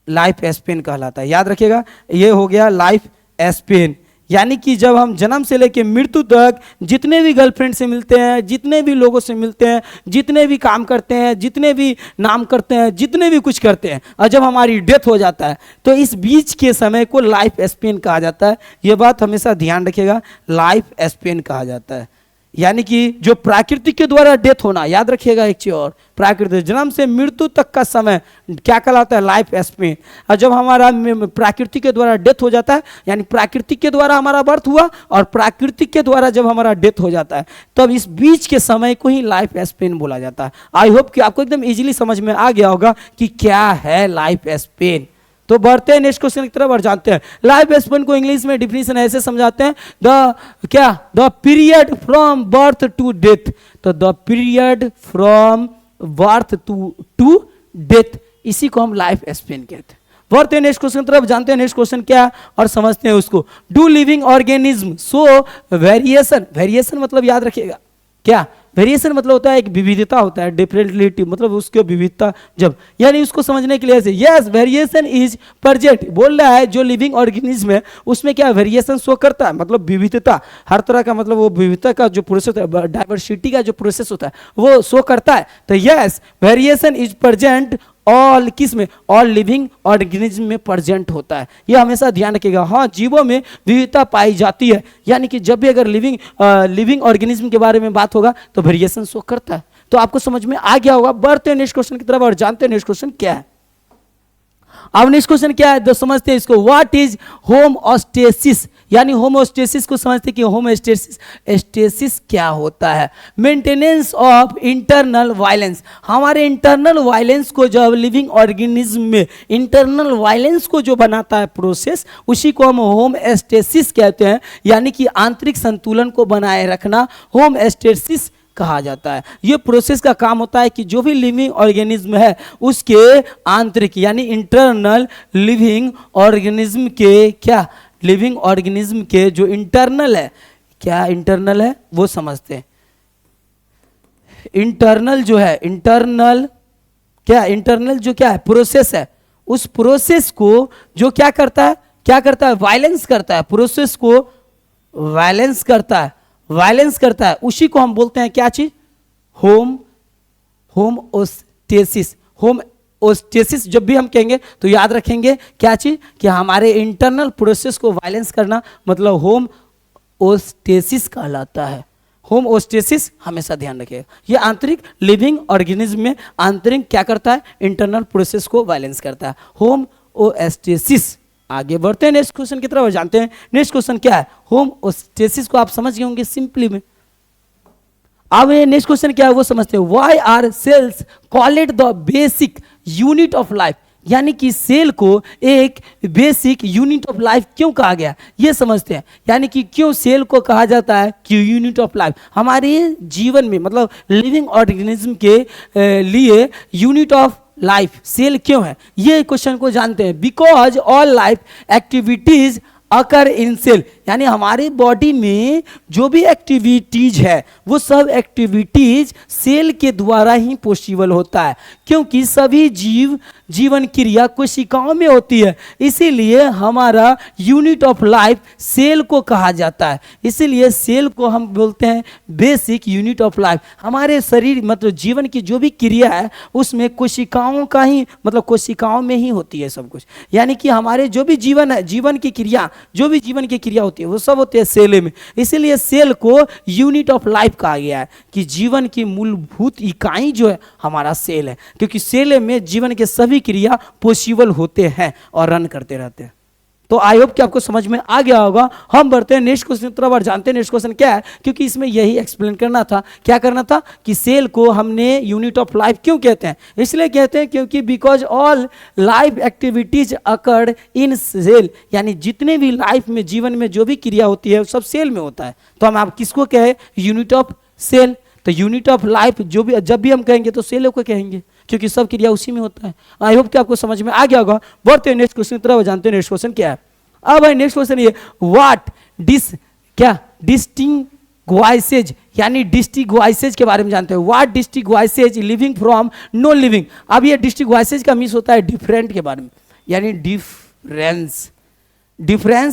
लाइफ स्पेन कहलाता है। याद रखिएगा, ये हो गया लाइफ स्पेन। यानी कि जब हम जन्म से लेकर मृत्यु तक जितने भी गर्लफ्रेंड से मिलते हैं, जितने भी लोगों से मिलते हैं, जितने भी काम करते हैं, जितने भी नाम करते हैं, जितने भी कुछ करते हैं, और जब हमारी डेथ हो जाता है तो इस बीच के समय को लाइफ स्पेन कहा जाता है। ये बात हमेशा ध्यान रखिएगा, लाइफ स्पेन कहा जाता है। यानी कि जो प्राकृतिक के द्वारा डेथ होना, याद रखिएगा एक चीज और, प्राकृतिक जन्म से मृत्यु तक का समय क्या कहलाता है, लाइफ स्पेन। और जब हमारा प्राकृतिक के द्वारा डेथ हो जाता है, यानी प्राकृतिक के द्वारा हमारा बर्थ हुआ और प्राकृतिक के द्वारा जब हमारा डेथ हो जाता है, तब इस बीच के समय को ही लाइफ स्पेन बोला जाता है। आई होप कि आपको एकदम इजीली समझ में आ गया होगा कि क्या है लाइफ स्पेन। तो बढ़ते हैं नेक्स्ट क्वेश्चन की तरफ और जानते हैं। लाइफ स्पेन को इंग्लिश में डिफिनेशन ऐसे समझाते हैं, the period from birth to death. तो the period from birth to death, इसी को हम लाइफ स्पेन कहते हैं। बढ़ते हैं नेक्स्ट क्वेश्चन की तरफ, जानते हैं नेक्स्ट क्वेश्चन क्या है और समझते हैं उसको। Do living organism so variation, variation मतलब याद रखिएगा क्या, वेरिएशन मतलब होता है एक विविधता होता है, डिफरेंटलिटी मतलब उसके विविधता, जब, यानी उसको समझने के लिए ऐसे, यस वेरिएशन इज प्रेजेंट, बोल रहा है जो लिविंग ऑर्गेनिज्म है उसमें क्या वेरिएशन शो करता है, मतलब विविधता, हर तरह का, मतलब वो विविधता का जो प्रोसेस होता है, डाइवर्सिटी का जो प्रोसेस होता है वो शो करता है। तो yes variation is present all, किस में, ऑल लिविंग ऑर्गेनिज्म में प्रेजेंट होता है। ये हमेशा ध्यान रखिएगा। हाँ, जीवों में विविधता पाई जाती है, यानी कि जब भी अगर लिविंग ऑर्गेनिज्म के बारे में बात होगा तो वेरिएशन शो करता है। तो आपको समझ में आ गया होगा। बढ़ते हैं नेक्स्ट क्वेश्चन की तरफ और जानते हैं नेक्स्ट क्वेश्चन क्या है। अब नेक्स्ट क्वेश्चन क्या है, तो समझते हैं इसको। व्हाट इज होमोस्टेसिस, यानी होमोस्टेसिस को समझते हैं कि होमोस्टेसिस क्या होता है। मेंटेनेंस ऑफ इंटरनल वायलेंस, हमारे इंटरनल वायलेंस को, जब लिविंग ऑर्गेनिज्म में इंटरनल वायलेंस को जो बनाता है प्रोसेस, उसी को हम होमोस्टेसिस कहते हैं, यानी कि आंतरिक संतुलन को बनाए रखना होमोस्टेसिस कहा जाता है। ये प्रोसेस का काम होता है कि जो भी लिविंग ऑर्गेनिज्म है उसके आंतरिक, यानी इंटरनल लिविंग ऑर्गेनिज्म के, क्या लिविंग ऑर्गेनिज्म के जो इंटरनल है, क्या इंटरनल है वो समझते हैं। इंटरनल जो है, इंटरनल क्या, इंटरनल जो क्या है प्रोसेस है, उस प्रोसेस को जो क्या करता है, क्या करता है, वायलेंस करता है, प्रोसेस को वायलेंस करता है, वायलेंस करता है, उसी को हम बोलते हैं क्या चीज, होमोस्टेसिस। होमोस्टेसिस जब भी हम कहेंगे तो याद रखेंगे क्या चीज, कि हमारे इंटरनल प्रोसेस को वायलेंस करना, मतलब होमोस्टेसिस कहलाता है। होमोस्टेसिस हमेशा ध्यान रखिएगा, ये आंतरिक लिविंग ऑर्गेनिज्म में आंतरिक क्या करता है, इंटरनल प्रोसेस को वायलेंस करता है, होमोस्टेसिस। आगे बढ़ते हैं नेक्स्ट क्वेश्चन की तरफ और जानते हैं नेक्स्ट क्वेश्चन क्या है। होमोस्टेसिस को आप समझ गए होंगे सिंपली में। अब ये नेक्स्ट क्वेश्चन क्या है वो समझते हैं। Why are cells called the basic unit of life, यानी कि सेल को एक बेसिक यूनिट ऑफ लाइफ क्यों कहा गया, ये समझते हैं। यानी कि क्यों सेल को कहा जाता है कि यूनिट ऑफ लाइफ, हमारे जीवन में, मतलब लिविंग ऑर्गेनिज्म के लिए यूनिट ऑफ लाइफ सेल क्यों है, ये क्वेश्चन को जानते हैं। Because all life activities occur in cell, यानी हमारी बॉडी में जो भी एक्टिविटीज है वो सब एक्टिविटीज सेल के द्वारा ही पॉसिबल होता है, क्योंकि सभी जीवन क्रिया कोशिकाओं में होती है, इसीलिए हमारा यूनिट ऑफ लाइफ सेल को कहा जाता है। इसीलिए सेल को हम बोलते हैं बेसिक यूनिट ऑफ लाइफ। हमारे शरीर, मतलब जीवन की जो भी क्रिया है उसमें कोशिकाओं का ही, मतलब कोशिकाओं में ही होती है सब कुछ, यानी कि हमारे जो भी जीवन है, जीवन की क्रिया, जो भी जीवन की क्रिया होती है वो सब होती है सेल में। इसीलिए सेल को यूनिट ऑफ लाइफ कहा गया है, कि जीवन की मूलभूत इकाई जो है हमारा सेल है, क्योंकि सेल में जीवन के सभी क्रिया पॉसिबल होते हैं और रन करते रहते हैं। तो आई होप कि आपको समझ में आ गया होगा। हम बढ़ते हैं नेक्स्ट क्वेश्चन की तरफ और जानते हैं नेक्स्ट क्वेश्चन क्या है, क्योंकि इसमें यही एक्सप्लेन करना था, क्या करना था, कि सेल को हमने यूनिट ऑफ लाइफ क्यों कहते हैं। इसलिए कहते हैं क्योंकि because all life activities occurred in cell, यानी जितने भी लाइफ में, जीवन में जो भी क्रिया होती है सब सेल में होता है। तो हम आप किसको कहे, यूनिट ऑफ सेल। तो यूनिट ऑफ लाइफ जो भी, जब भी हम कहेंगे तो सेल को कहेंगे, क्योंकि सब क्रिया उसी में होता है। आई होप कि आपको समझ में आ गया होगा। बढ़ते हैं नेक्स्ट क्वेश्चन की तरफ, जानते हैं नेक्स्ट क्वेश्चन क्या है। अब भाई नेक्स्ट क्वेश्चन ये, व्हाट डिस्टिंग्विशेज, यानी डिस्टिंग्विशेज के बारे में जानते हैं। What distinguishes living from non living. अब ये डिस्टिंग्विशेज का मीन्स होता है डिफरेंट के बारे में, यानी डिफरेंस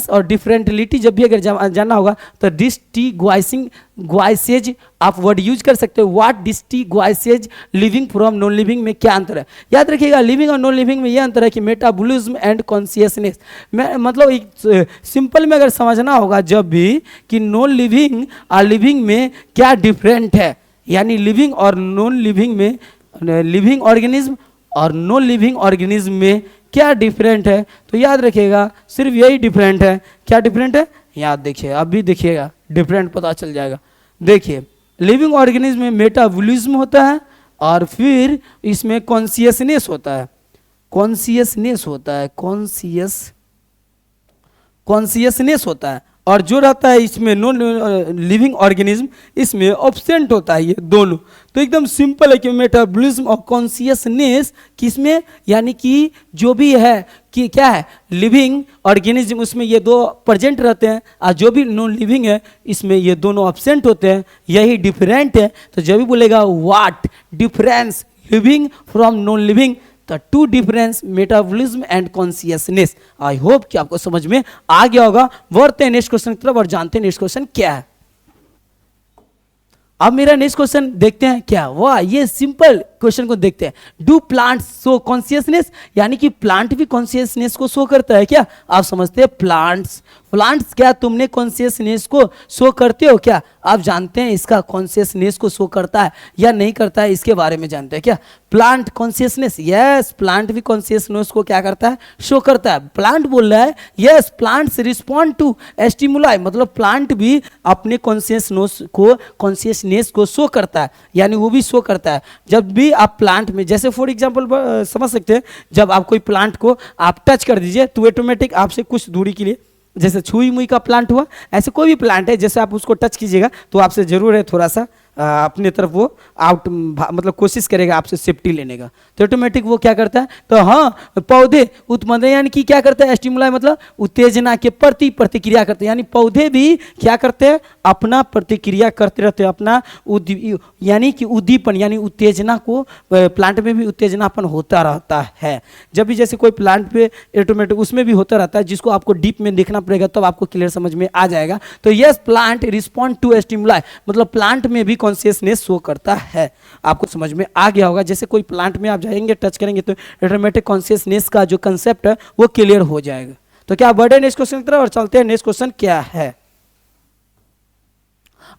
और डिफरेंटिलिटी जब भी अगर जानना होगा तो डिस्टिंग्विशेज आप वर्ड यूज कर सकते हो। What distinguishes living from non living में क्या अंतर है? याद रखिएगा, लिविंग और नॉन लिविंग में यह अंतर है कि मेटाबॉलिज्म एंड कॉन्शियसनेस में, मतलब एक सिंपल में अगर समझना होगा जब भी कि नॉन लिविंग और लिविंग में क्या डिफरेंट है, यानी लिविंग और नॉन लिविंग में, लिविंग ऑर्गेनिज्म और नॉन लिविंग ऑर्गेनिज्म में क्या डिफरेंट है, तो याद रखिएगा सिर्फ यही डिफरेंट है। क्या डिफरेंट है? याद देखिए, अभी देखिएगा डिफरेंट पता चल जाएगा। देखिए, लिविंग ऑर्गेनिज्म में मेटाबॉलिज्म होता है और फिर इसमें कॉन्शियसनेस होता है, कॉन्शियसनेस होता है, और जो रहता है इसमें नॉन लिविंग ऑर्गेनिज्म, इसमें ऑब्सेंट होता है ये दोनों। तो एकदम सिंपल है कि मेटाबॉलिज्म और कॉन्शियसनेस किसमें, यानी कि जो भी है कि क्या है लिविंग ऑर्गेनिज्म, उसमें ये दो प्रेजेंट रहते हैं, और जो भी नॉन लिविंग है इसमें ये दोनों एब्सेंट होते हैं, यही डिफरेंट है। तो जब भी बोलेगा what difference living from non living, तो two difference metabolism and consciousness. I hope कि आपको समझ में आ गया होगा। बढ़ते हैं नेक्स्ट क्वेश्चन की तरफ और जानते हैं नेक्स्ट क्वेश्चन क्या है। अब मेरा नेक्स्ट क्वेश्चन देखते हैं क्या। वाह, ये सिंपल क्वेश्चन को देखते हैं। डू प्लांट्स शो कॉन्शियसनेस, यानी कि प्लांट भी कॉन्शियसनेस को शो करता है क्या? आप समझते हैं प्लांट्स क्या तुमने कॉन्शियसनेस को शो करते हो क्या? आप जानते हैं इसका कॉन्शियसनेस को शो करता है या नहीं करता है, इसके बारे में जानते हैं क्या? प्लांट कॉन्शियसनेस, यस, प्लांट भी कॉन्शियसनेस को क्या करता है? शो करता है। प्लांट बोल रहा है yes, plants respond to stimuli, मतलब प्लांट भी अपने कॉन्शियसनेस को शो करता है, यानी वो भी शो करता है। जब भी आप प्लांट में, जैसे फॉर एग्जांपल समझ सकते हैं, जब आप कोई प्लांट को आप टच कर दीजिए तो ऑटोमेटिक आपसे कुछ दूरी के लिए, जैसे छुई मुई का प्लांट हुआ, ऐसे कोई भी प्लांट है, जैसे आप उसको टच कीजिएगा तो आपसे जरूर है थोड़ा सा अपने तरफ वो आउट, मतलब कोशिश करेगा आपसे सेफ्टी लेने का, तो ऑटोमेटिक वो क्या करता है? तो हाँ, पौधे उत्पन्न, यानी कि क्या करते हैं? स्टिमुलाई मतलब उत्तेजना के प्रति प्रतिक्रिया करते हैं, यानी पौधे भी क्या करते हैं? अपना प्रतिक्रिया करते रहते हैं, अपना यानी कि उद्दीपन, यानी उत्तेजना को, प्लांट में भी उत्तेजनापन होता रहता है। जब भी जैसे कोई प्लांट पे ऑटोमेटिक उसमें भी होता रहता है, जिसको आपको डीप में देखना पड़ेगा तब आपको क्लियर समझ में आ जाएगा। तो yes, plant respond to stimuli, मतलब प्लांट में भी कॉन्शियसनेस शो करता है। आपको समझ में आ गया होगा। जैसे कोई प्लांट में आप जाएंगे, टच करेंगे तो ऑटोमेटिक कॉन्शियसनेस का जो कंसेप्ट है वो क्लियर हो जाएगा। तो क्या बढ़े नेक्स्ट क्वेश्चन की तरफ और चलते हैं नेक्स्ट क्वेश्चन क्या है।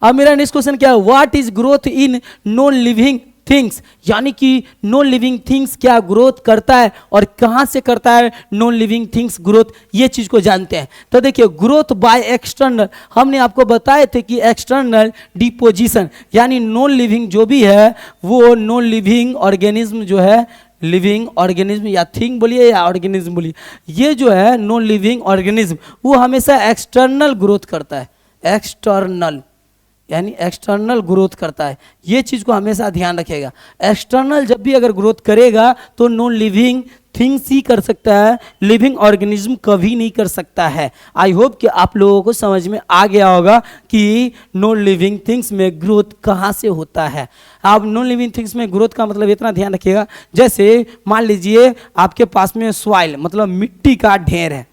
अब मेरा नेक्स्ट क्वेश्चन क्या है? What is growth in non living things, यानी कि नॉन लिविंग थिंग्स क्या ग्रोथ करता है और कहां से करता है नॉन लिविंग थिंग्स ग्रोथ, ये चीज को जानते हैं। तो देखिए, ग्रोथ बाय एक्सटर्नल, हमने आपको बताए थे कि एक्सटर्नल डिपोजिशन, यानी नॉन लिविंग जो भी है वो नॉन लिविंग ऑर्गेनिज्म जो है, लिविंग ऑर्गेनिज्म या थिंग बोलिए या ऑर्गेनिज्म बोलिए, ये जो है नॉन लिविंग ऑर्गेनिज्म वो हमेशा एक्सटर्नल ग्रोथ करता है, एक्सटर्नल यानी एक्सटर्नल ग्रोथ करता है। ये चीज़ को हमेशा ध्यान रखिएगा। एक्सटर्नल जब भी अगर ग्रोथ करेगा तो नॉन लिविंग थिंग्स ही कर सकता है, लिविंग ऑर्गेनिज्म कभी नहीं कर सकता है। आई होप कि आप लोगों को समझ में आ गया होगा कि नॉन लिविंग थिंग्स में ग्रोथ कहाँ से होता है। आप नॉन लिविंग थिंग्स में ग्रोथ का मतलब इतना ध्यान रखिएगा, जैसे मान लीजिए आपके पास में सॉइल मतलब मिट्टी का ढेर है,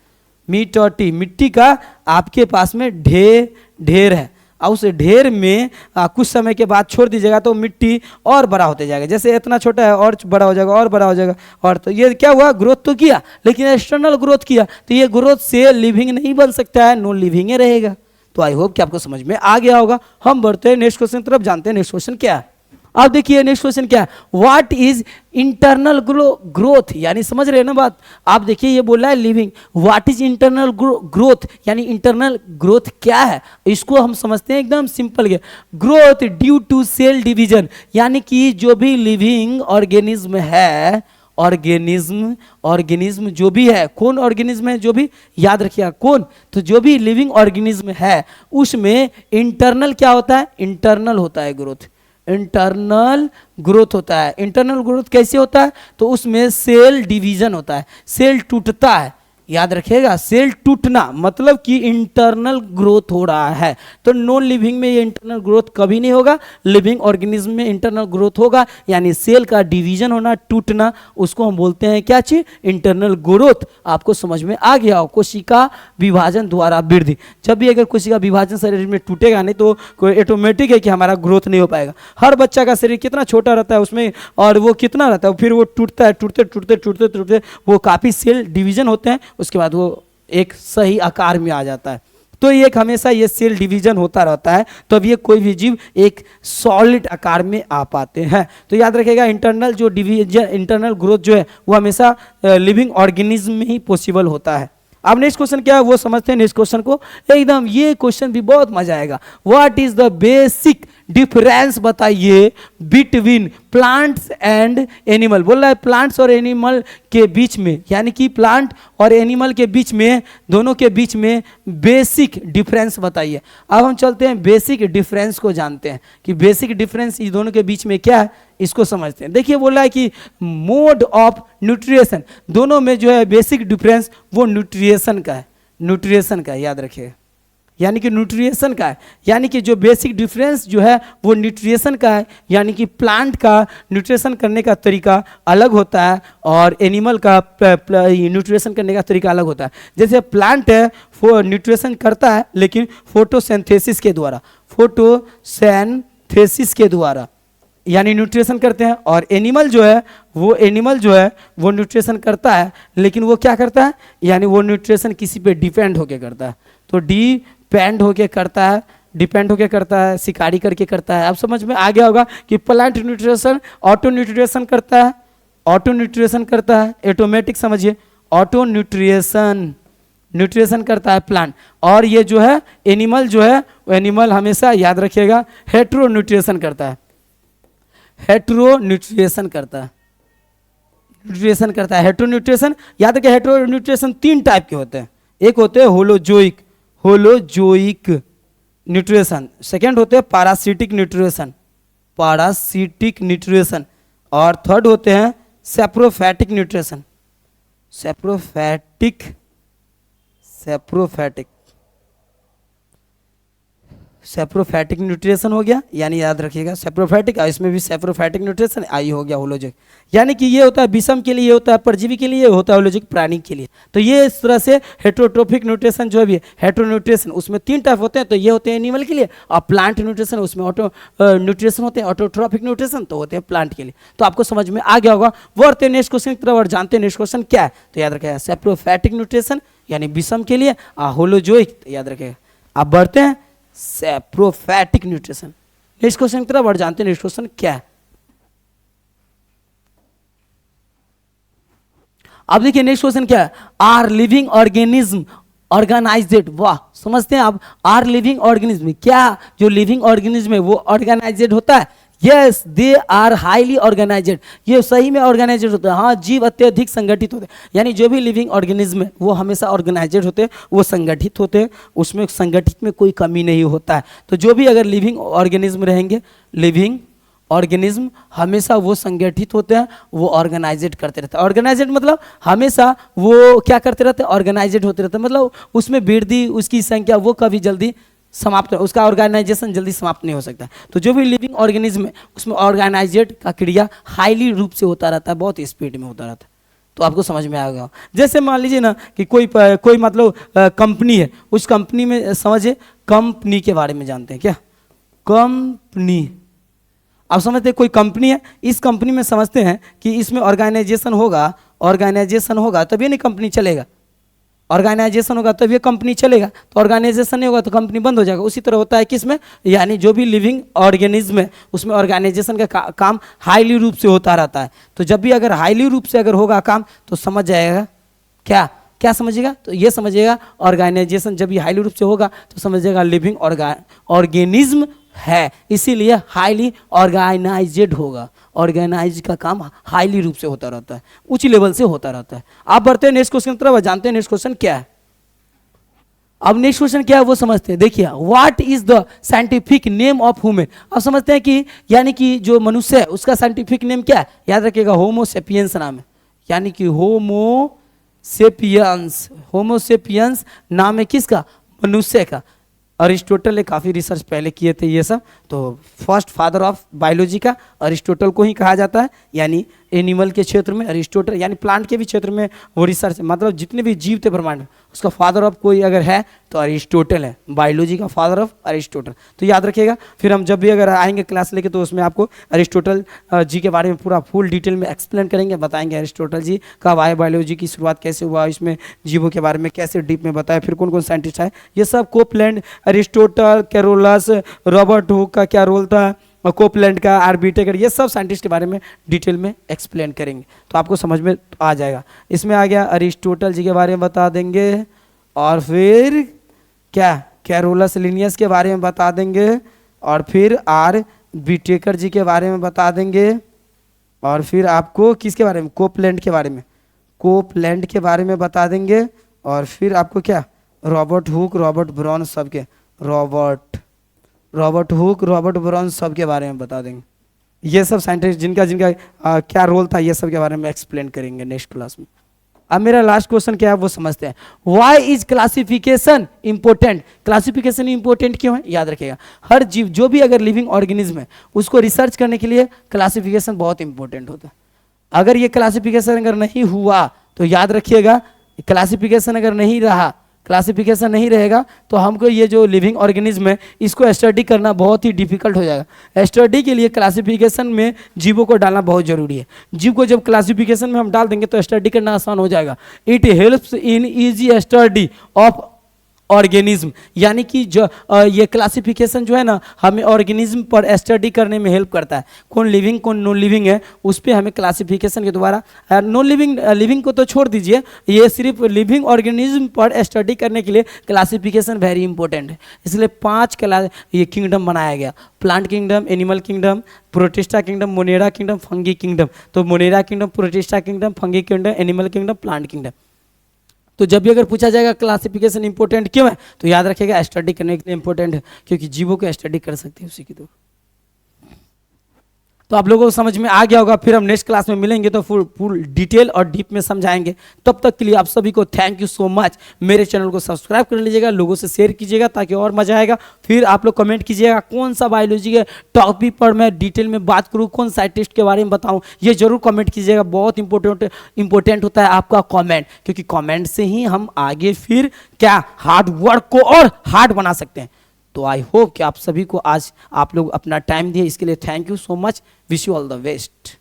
मिट्टी का आपके पास में ढेर है, और उस ढेर में कुछ समय के बाद छोड़ दीजिएगा तो मिट्टी और बड़ा होते जाएगा। जैसे इतना छोटा है और बड़ा हो जाएगा और बड़ा हो जाएगा, और तो ये क्या हुआ? ग्रोथ तो किया, लेकिन एक्सटर्नल ग्रोथ किया, तो ये ग्रोथ से लिविंग नहीं बन सकता है, नॉन लिविंग ही रहेगा। तो आई होप कि आपको समझ में आ गया होगा। हम बढ़ते हैं नेक्स्ट क्वेश्चन की तरफ, जानते हैं नेक्स्ट क्वेश्चन क्या है। अब देखिए नेक्स्ट क्वेश्चन क्या है? व्हाट इज इंटरनल ग्रोथ, यानी समझ रहे हैं ना बात। आप देखिए ये बोल रहा है living, what is internal growth, यानी इंटरनल ग्रोथ क्या है, इसको हम समझते हैं एकदम सिंपल है। Growth due to cell division, यानी कि जो भी लिविंग ऑर्गेनिज्म है, ऑर्गेनिज्म जो भी है, कौन ऑर्गेनिज्म है जो भी, याद रखिएगा कौन, तो जो भी लिविंग ऑर्गेनिज्म है उसमें इंटरनल क्या होता है? इंटरनल होता है ग्रोथ, इंटरनल ग्रोथ होता है। इंटरनल ग्रोथ कैसे होता है? तो उसमें सेल डिवीजन होता है, सेल टूटता है, याद रखिएगा, सेल टूटना मतलब कि इंटरनल ग्रोथ हो रहा है। तो नॉन लिविंग में ये इंटरनल ग्रोथ कभी नहीं होगा, लिविंग ऑर्गेनिज्म में इंटरनल ग्रोथ होगा। यानी सेल का डिवीजन होना, टूटना, उसको हम बोलते हैं क्या चीज, इंटरनल ग्रोथ। आपको समझ में आ गया हो। कोशिका विभाजन द्वारा वृद्धि, जब भी अगर कोशिका विभाजन शरीर में टूटेगा नहीं तो कोई ऑटोमेटिक है कि हमारा ग्रोथ नहीं हो पाएगा। हर बच्चा का शरीर कितना छोटा रहता है उसमें, और वो कितना रहता है, फिर वो टूटता है, टूटते टूटते टूटते टूटते वो काफ़ी सेल डिवीजन होते हैं, उसके बाद वो एक सही आकार में आ जाता है। तो ये एक हमेशा ये सेल डिवीजन होता रहता है, तब ये कोई भी जीव एक सॉलिड आकार में आ पाते हैं। तो याद रखिएगा, इंटरनल जो डिवीजन, इंटरनल ग्रोथ जो है वो हमेशा लिविंग ऑर्गेनिज्म में ही पॉसिबल होता है। अब नेक्स्ट क्वेश्चन क्या है वो समझते हैं। नेक्स्ट क्वेश्चन को एकदम, ये क्वेश्चन भी बहुत मजा आएगा। What is the basic difference बताइए बिटवीन प्लांट्स एंड एनिमल। बोल रहा है प्लांट्स और एनिमल के बीच में, यानी कि प्लांट और एनिमल के बीच में, दोनों के बीच में बेसिक डिफरेंस बताइए। अब हम चलते हैं बेसिक डिफरेंस को जानते हैं कि बेसिक डिफरेंस इस दोनों के बीच में क्या है, इसको समझते हैं। देखिए बोल रहा है कि मोड ऑफ न्यूट्रिएशन, दोनों में जो है बेसिक डिफरेंस वो न्यूट्रिएशन का है, न्यूट्रिएशन का है, याद रखिए, यानी कि न्यूट्रिएशन का है। यानी कि जो बेसिक डिफरेंस जो है वो न्यूट्रिएशन का है, यानी कि प्लांट का न्यूट्रिएशन करने का तरीका अलग होता है और एनिमल का न्यूट्रिएशन करने का तरीका अलग होता है। जैसे प्लांट है वो न्यूट्रिएशन करता है लेकिन फोटोसिंथेसिस के द्वारा, फोटोसिंथेसिस के द्वारा यानी न्यूट्रिएशन करते हैं। और एनिमल जो है वो न्यूट्रिएशन करता है लेकिन वो क्या करता है, यानी वो न्यूट्रिएशन किसी पे डिपेंड होके करता है। तो डिपेंड होके करता है, शिकारी करके करता है। अब समझ में आ गया होगा कि प्लांट न्यूट्रिएशन ऑटो न्यूट्रिएशन करता है, ऑटोमेटिक समझिए, ऑटो न्यूट्रिएशन करता है प्लांट। और ये जो है एनिमल जो है, एनिमल हमेशा याद रखिएगा हेट्रो न्यूट्रिएशन करता है, हेट्रो न्यूट्रिएशन करता है। हेट्रो न्यूट्रिएशन याद रखिए, हेट्रो न्यूट्रिएशन 3 टाइप के होते हैं। एक होते हैं होलोजोइक न्यूट्रिएशन, सेकेंड होते हैं पैरासिटिक न्यूट्रिएशन, और थर्ड होते हैं सैप्रोफैटिक न्यूट्रिएशन। सैप्रोफैटिक न्यूट्रिएशन हो गया, यानी याद रखिएगा सैप्रोफैटिक, इसमें भी सैप्रोफैटिक न्यूट्रिएशन आई हो गया होलोजिक। यानी कि ये होता है विषम के लिए, ये होता है परजीवी के लिए, ये होता है होलोजिक प्राणी के लिए। तो ये इस तरह से हेट्रोट्रोफिक न्यूट्रिएशन जो भी है, हेट्रो न्यूट्रिएशन उसमें 3 टाइप होते हैं। तो ये होते हैं एनिमल के लिए, और प्लांट न्यूट्रिएशन उसमें ऑटो न्यूट्रिएशन होते हैं, ऑटोट्रोफिक न्यूट्रिएशन तो होते हैं प्लांट के लिए। तो आपको समझ में आ गया होगा। बढ़ते नेक्स्ट क्वेश्चन की तरफ और जानते हैं नेक्स्ट क्वेश्चन क्या है। तो याद रखिएगा सैप्रोफैटिक न्यूट्रिएशन यानी विषम के लिए, होलोजोइक याद रखिएगा। आप बढ़ते हैं सैप्रोफैटिक न्यूट्रिशन। नेक्स्ट क्वेश्चन की तरफ बढ़ जानते हैं नेक्स्ट क्वेश्चन क्या है। अब देखिए नेक्स्ट क्वेश्चन क्या है, आर लिविंग ऑर्गेनिज्म ऑर्गेनाइज्ड। वाह, समझते हैं आप, आर लिविंग ऑर्गेनिज्म, क्या जो लिविंग ऑर्गेनिज्म है वो ऑर्गेनाइज्ड होता है। Yes, they are highly organised, ये सही में ऑर्गेनाइज्ड होते हैं। हाँ, जीव अत्यधिक संगठित होते हैं, यानी जो भी लिविंग ऑर्गेनिज्म है वो हमेशा ऑर्गेनाइज्ड होते हैं, वो संगठित होते हैं, उसमें संगठित में कोई कमी नहीं होता है। तो जो भी अगर लिविंग ऑर्गेनिज्म रहेंगे, लिविंग ऑर्गेनिज्म हमेशा वो संगठित होते हैं, वो ऑर्गेनाइज्ड करते रहते हैं। ऑर्गेनाइज्ड मतलब हमेशा वो क्या करते रहते हैं, ऑर्गेनाइज्ड होते रहते हैं, मतलब उसमें वृद्धि, उसकी संख्या वो कभी जल्दी समाप्त, उसका ऑर्गेनाइजेशन जल्दी समाप्त नहीं हो सकता। तो जो भी लिविंग ऑर्गेनिज्म है उसमें ऑर्गेनाइज्ड का क्रिया हाईली रूप से होता रहता है, बहुत स्पीड में होता रहता है। तो आपको समझ में आएगा। जैसे मान लीजिए ना कि कोई मतलब कंपनी है, उस कंपनी में समझिए, कंपनी के बारे में जानते हैं क्या, कंपनी। आप समझते हैं कोई कंपनी है, इस कंपनी में समझते हैं कि इसमें ऑर्गेनाइजेशन होगा तभी नहीं कंपनी चलेगा, ऑर्गेनाइजेशन होगा तब ये कंपनी चलेगा। तो ऑर्गेनाइजेशन नहीं होगा तो कंपनी बंद हो जाएगा। उसी तरह होता है किसमें, यानी जो भी लिविंग ऑर्गेनिज्म है उसमें ऑर्गेनाइजेशन का काम हाईली रूप से होता रहता है। तो जब भी अगर हाईली रूप से अगर होगा काम तो समझ जाएगा क्या समझिएगा, तो ये समझिएगा ऑर्गेनाइजेशन जब भी हाईली रूप से होगा तो समझिएगा लिविंग ऑर्गेनिज्म है, इसीलिए हाईली ऑर्गेनाइज्ड होगा। ऑर्गेनाइज का काम हाईली रूप से होता रहता है, उच्च लेवल से होता रहता है। आप बढ़ते हैं नेक्स्ट क्वेश्चन की तरफ, जानते हैं नेक्स्ट क्वेश्चन क्या है। अब नेक्स्ट क्वेश्चन क्या है वो समझते हैं। देखिए, what is the scientific name of human. अब समझते हैं कि यानी कि जो मनुष्य है उसका साइंटिफिक नेम क्या है। याद रखिएगा होमो सेपियंस नाम है, यानी कि होमो सेपियंस, होमोसेपियंस नाम है किसका? मनुष्य का। अरिस्टोटल ने काफ़ी रिसर्च पहले किए थे ये सब, तो फर्स्ट फादर ऑफ बायोलॉजी का अरिस्टोटल को ही कहा जाता है। यानी एनिमल के क्षेत्र में अरिस्टोटल, यानी प्लांट के भी क्षेत्र में वो रिसर्च, मतलब जितने भी जीव थे ब्रह्मांड में, उसका फादर ऑफ कोई अगर है तो अरिस्टोटल है, बायोलॉजी का फादर ऑफ अरिस्टोटल। तो याद रखिएगा, फिर हम जब भी अगर आएंगे क्लास लेके तो उसमें आपको अरिस्टोटल जी के बारे में पूरा फुल डिटेल में एक्सप्लेन करेंगे, बताएंगे अरिस्टोटल जी कब आए, बायोलॉजी की शुरुआत कैसे हुआ, इसमें जीवों के बारे में कैसे डीप में बताया, फिर कौन कौन साइंटिस्ट आए, ये सब। Copeland, Aristotle, Carolus, Robert Hooke का क्या रोल था, और कोपलैंड का, आर्बिटेकर, ये सब साइंटिस्ट के बारे में डिटेल में एक्सप्लेन करेंगे, तो आपको समझ में आ जाएगा। इसमें आ गया अरिस्टोटल जी के बारे में बता देंगे, और फिर क्या कैरोलस लिनियस के बारे में बता देंगे, और फिर आर्बिटेकर जी के बारे में बता देंगे, और फिर आपको किसके बारे में? कोपलैंड के बारे में, कोपलैंड के बारे में बता देंगे, और फिर आपको क्या रॉबर्ट हुक, रॉबर्ट ब्राउन, सबके रॉबर्ट हुक, रॉबर्ट ब्राउन सब के बारे में बता देंगे। ये सब साइंटिस्ट जिनका जिनका क्या रोल था, ये सब के बारे में एक्सप्लेन करेंगे नेक्स्ट क्लास में। अब मेरा लास्ट क्वेश्चन क्या है वो समझते हैं। Why is classification important? Classification important क्यों है? याद रखिएगा, हर जीव जो भी अगर लिविंग ऑर्गेनिज्म है उसको रिसर्च करने के लिए क्लासिफिकेशन बहुत इंपॉर्टेंट होता है। अगर ये क्लासिफिकेशन अगर नहीं हुआ तो याद रखिएगा, क्लासिफिकेशन अगर नहीं रहा, क्लासिफिकेशन नहीं रहेगा तो हमको ये जो लिविंग ऑर्गेनिज्म है इसको स्टडी करना बहुत ही डिफिकल्ट हो जाएगा। स्टडी के लिए क्लासिफिकेशन में जीवों को डालना बहुत जरूरी है। जीव को जब क्लासिफिकेशन में हम डाल देंगे तो स्टडी करना आसान हो जाएगा। It helps in easy study of organism, यानी कि जो ये क्लासिफिकेशन जो है ना, हमें ऑर्गेनिज्म पर स्टडी करने में हेल्प करता है। कौन लिविंग कौन नॉन लिविंग है उस पर हमें क्लासिफिकेशन के द्वारा, नॉन लिविंग लिविंग को तो छोड़ दीजिए, ये सिर्फ लिविंग ऑर्गेनिज्म पर स्टडी करने के लिए क्लासिफिकेशन वेरी इंपॉर्टेंट है। इसलिए 5 क्लास ये किंगडम बनाया गया, plant kingdom, animal kingdom, protista kingdom, monera kingdom, fungi kingdom. तो monera kingdom, protista kingdom, fungi kingdom, animal kingdom, plant kingdom. तो जब भी अगर पूछा जाएगा क्लासिफिकेशन इंपॉर्टेंट क्यों है, तो याद रखिएगा स्टडी करने के लिए इंपॉर्टेंट है, क्योंकि जीवों को स्टडी कर सकते हैं उसी की। तो आप लोगों को समझ में आ गया होगा। फिर हम नेक्स्ट क्लास में मिलेंगे तो फुल डिटेल और डीप में समझाएंगे। तब तक के लिए आप सभी को थैंक यू सो मच। मेरे चैनल को सब्सक्राइब कर लीजिएगा, लोगों से शेयर कीजिएगा ताकि और मजा आएगा। फिर आप लोग कमेंट कीजिएगा कौन सा बायोलॉजी के टॉपिक पर मैं डिटेल में बात करूँ, कौन साइंटिस्ट के बारे में बताऊँ, ये जरूर कमेंट कीजिएगा। बहुत इंपॉर्टेंट होता है आपका कॉमेंट, क्योंकि कॉमेंट से ही हम आगे फिर क्या हार्ड वर्क को और हार्ड बना सकते हैं। तो आई होप कि आप सभी को आज आप लोग अपना टाइम दिए, इसके लिए thank you so much. Wish you all the best.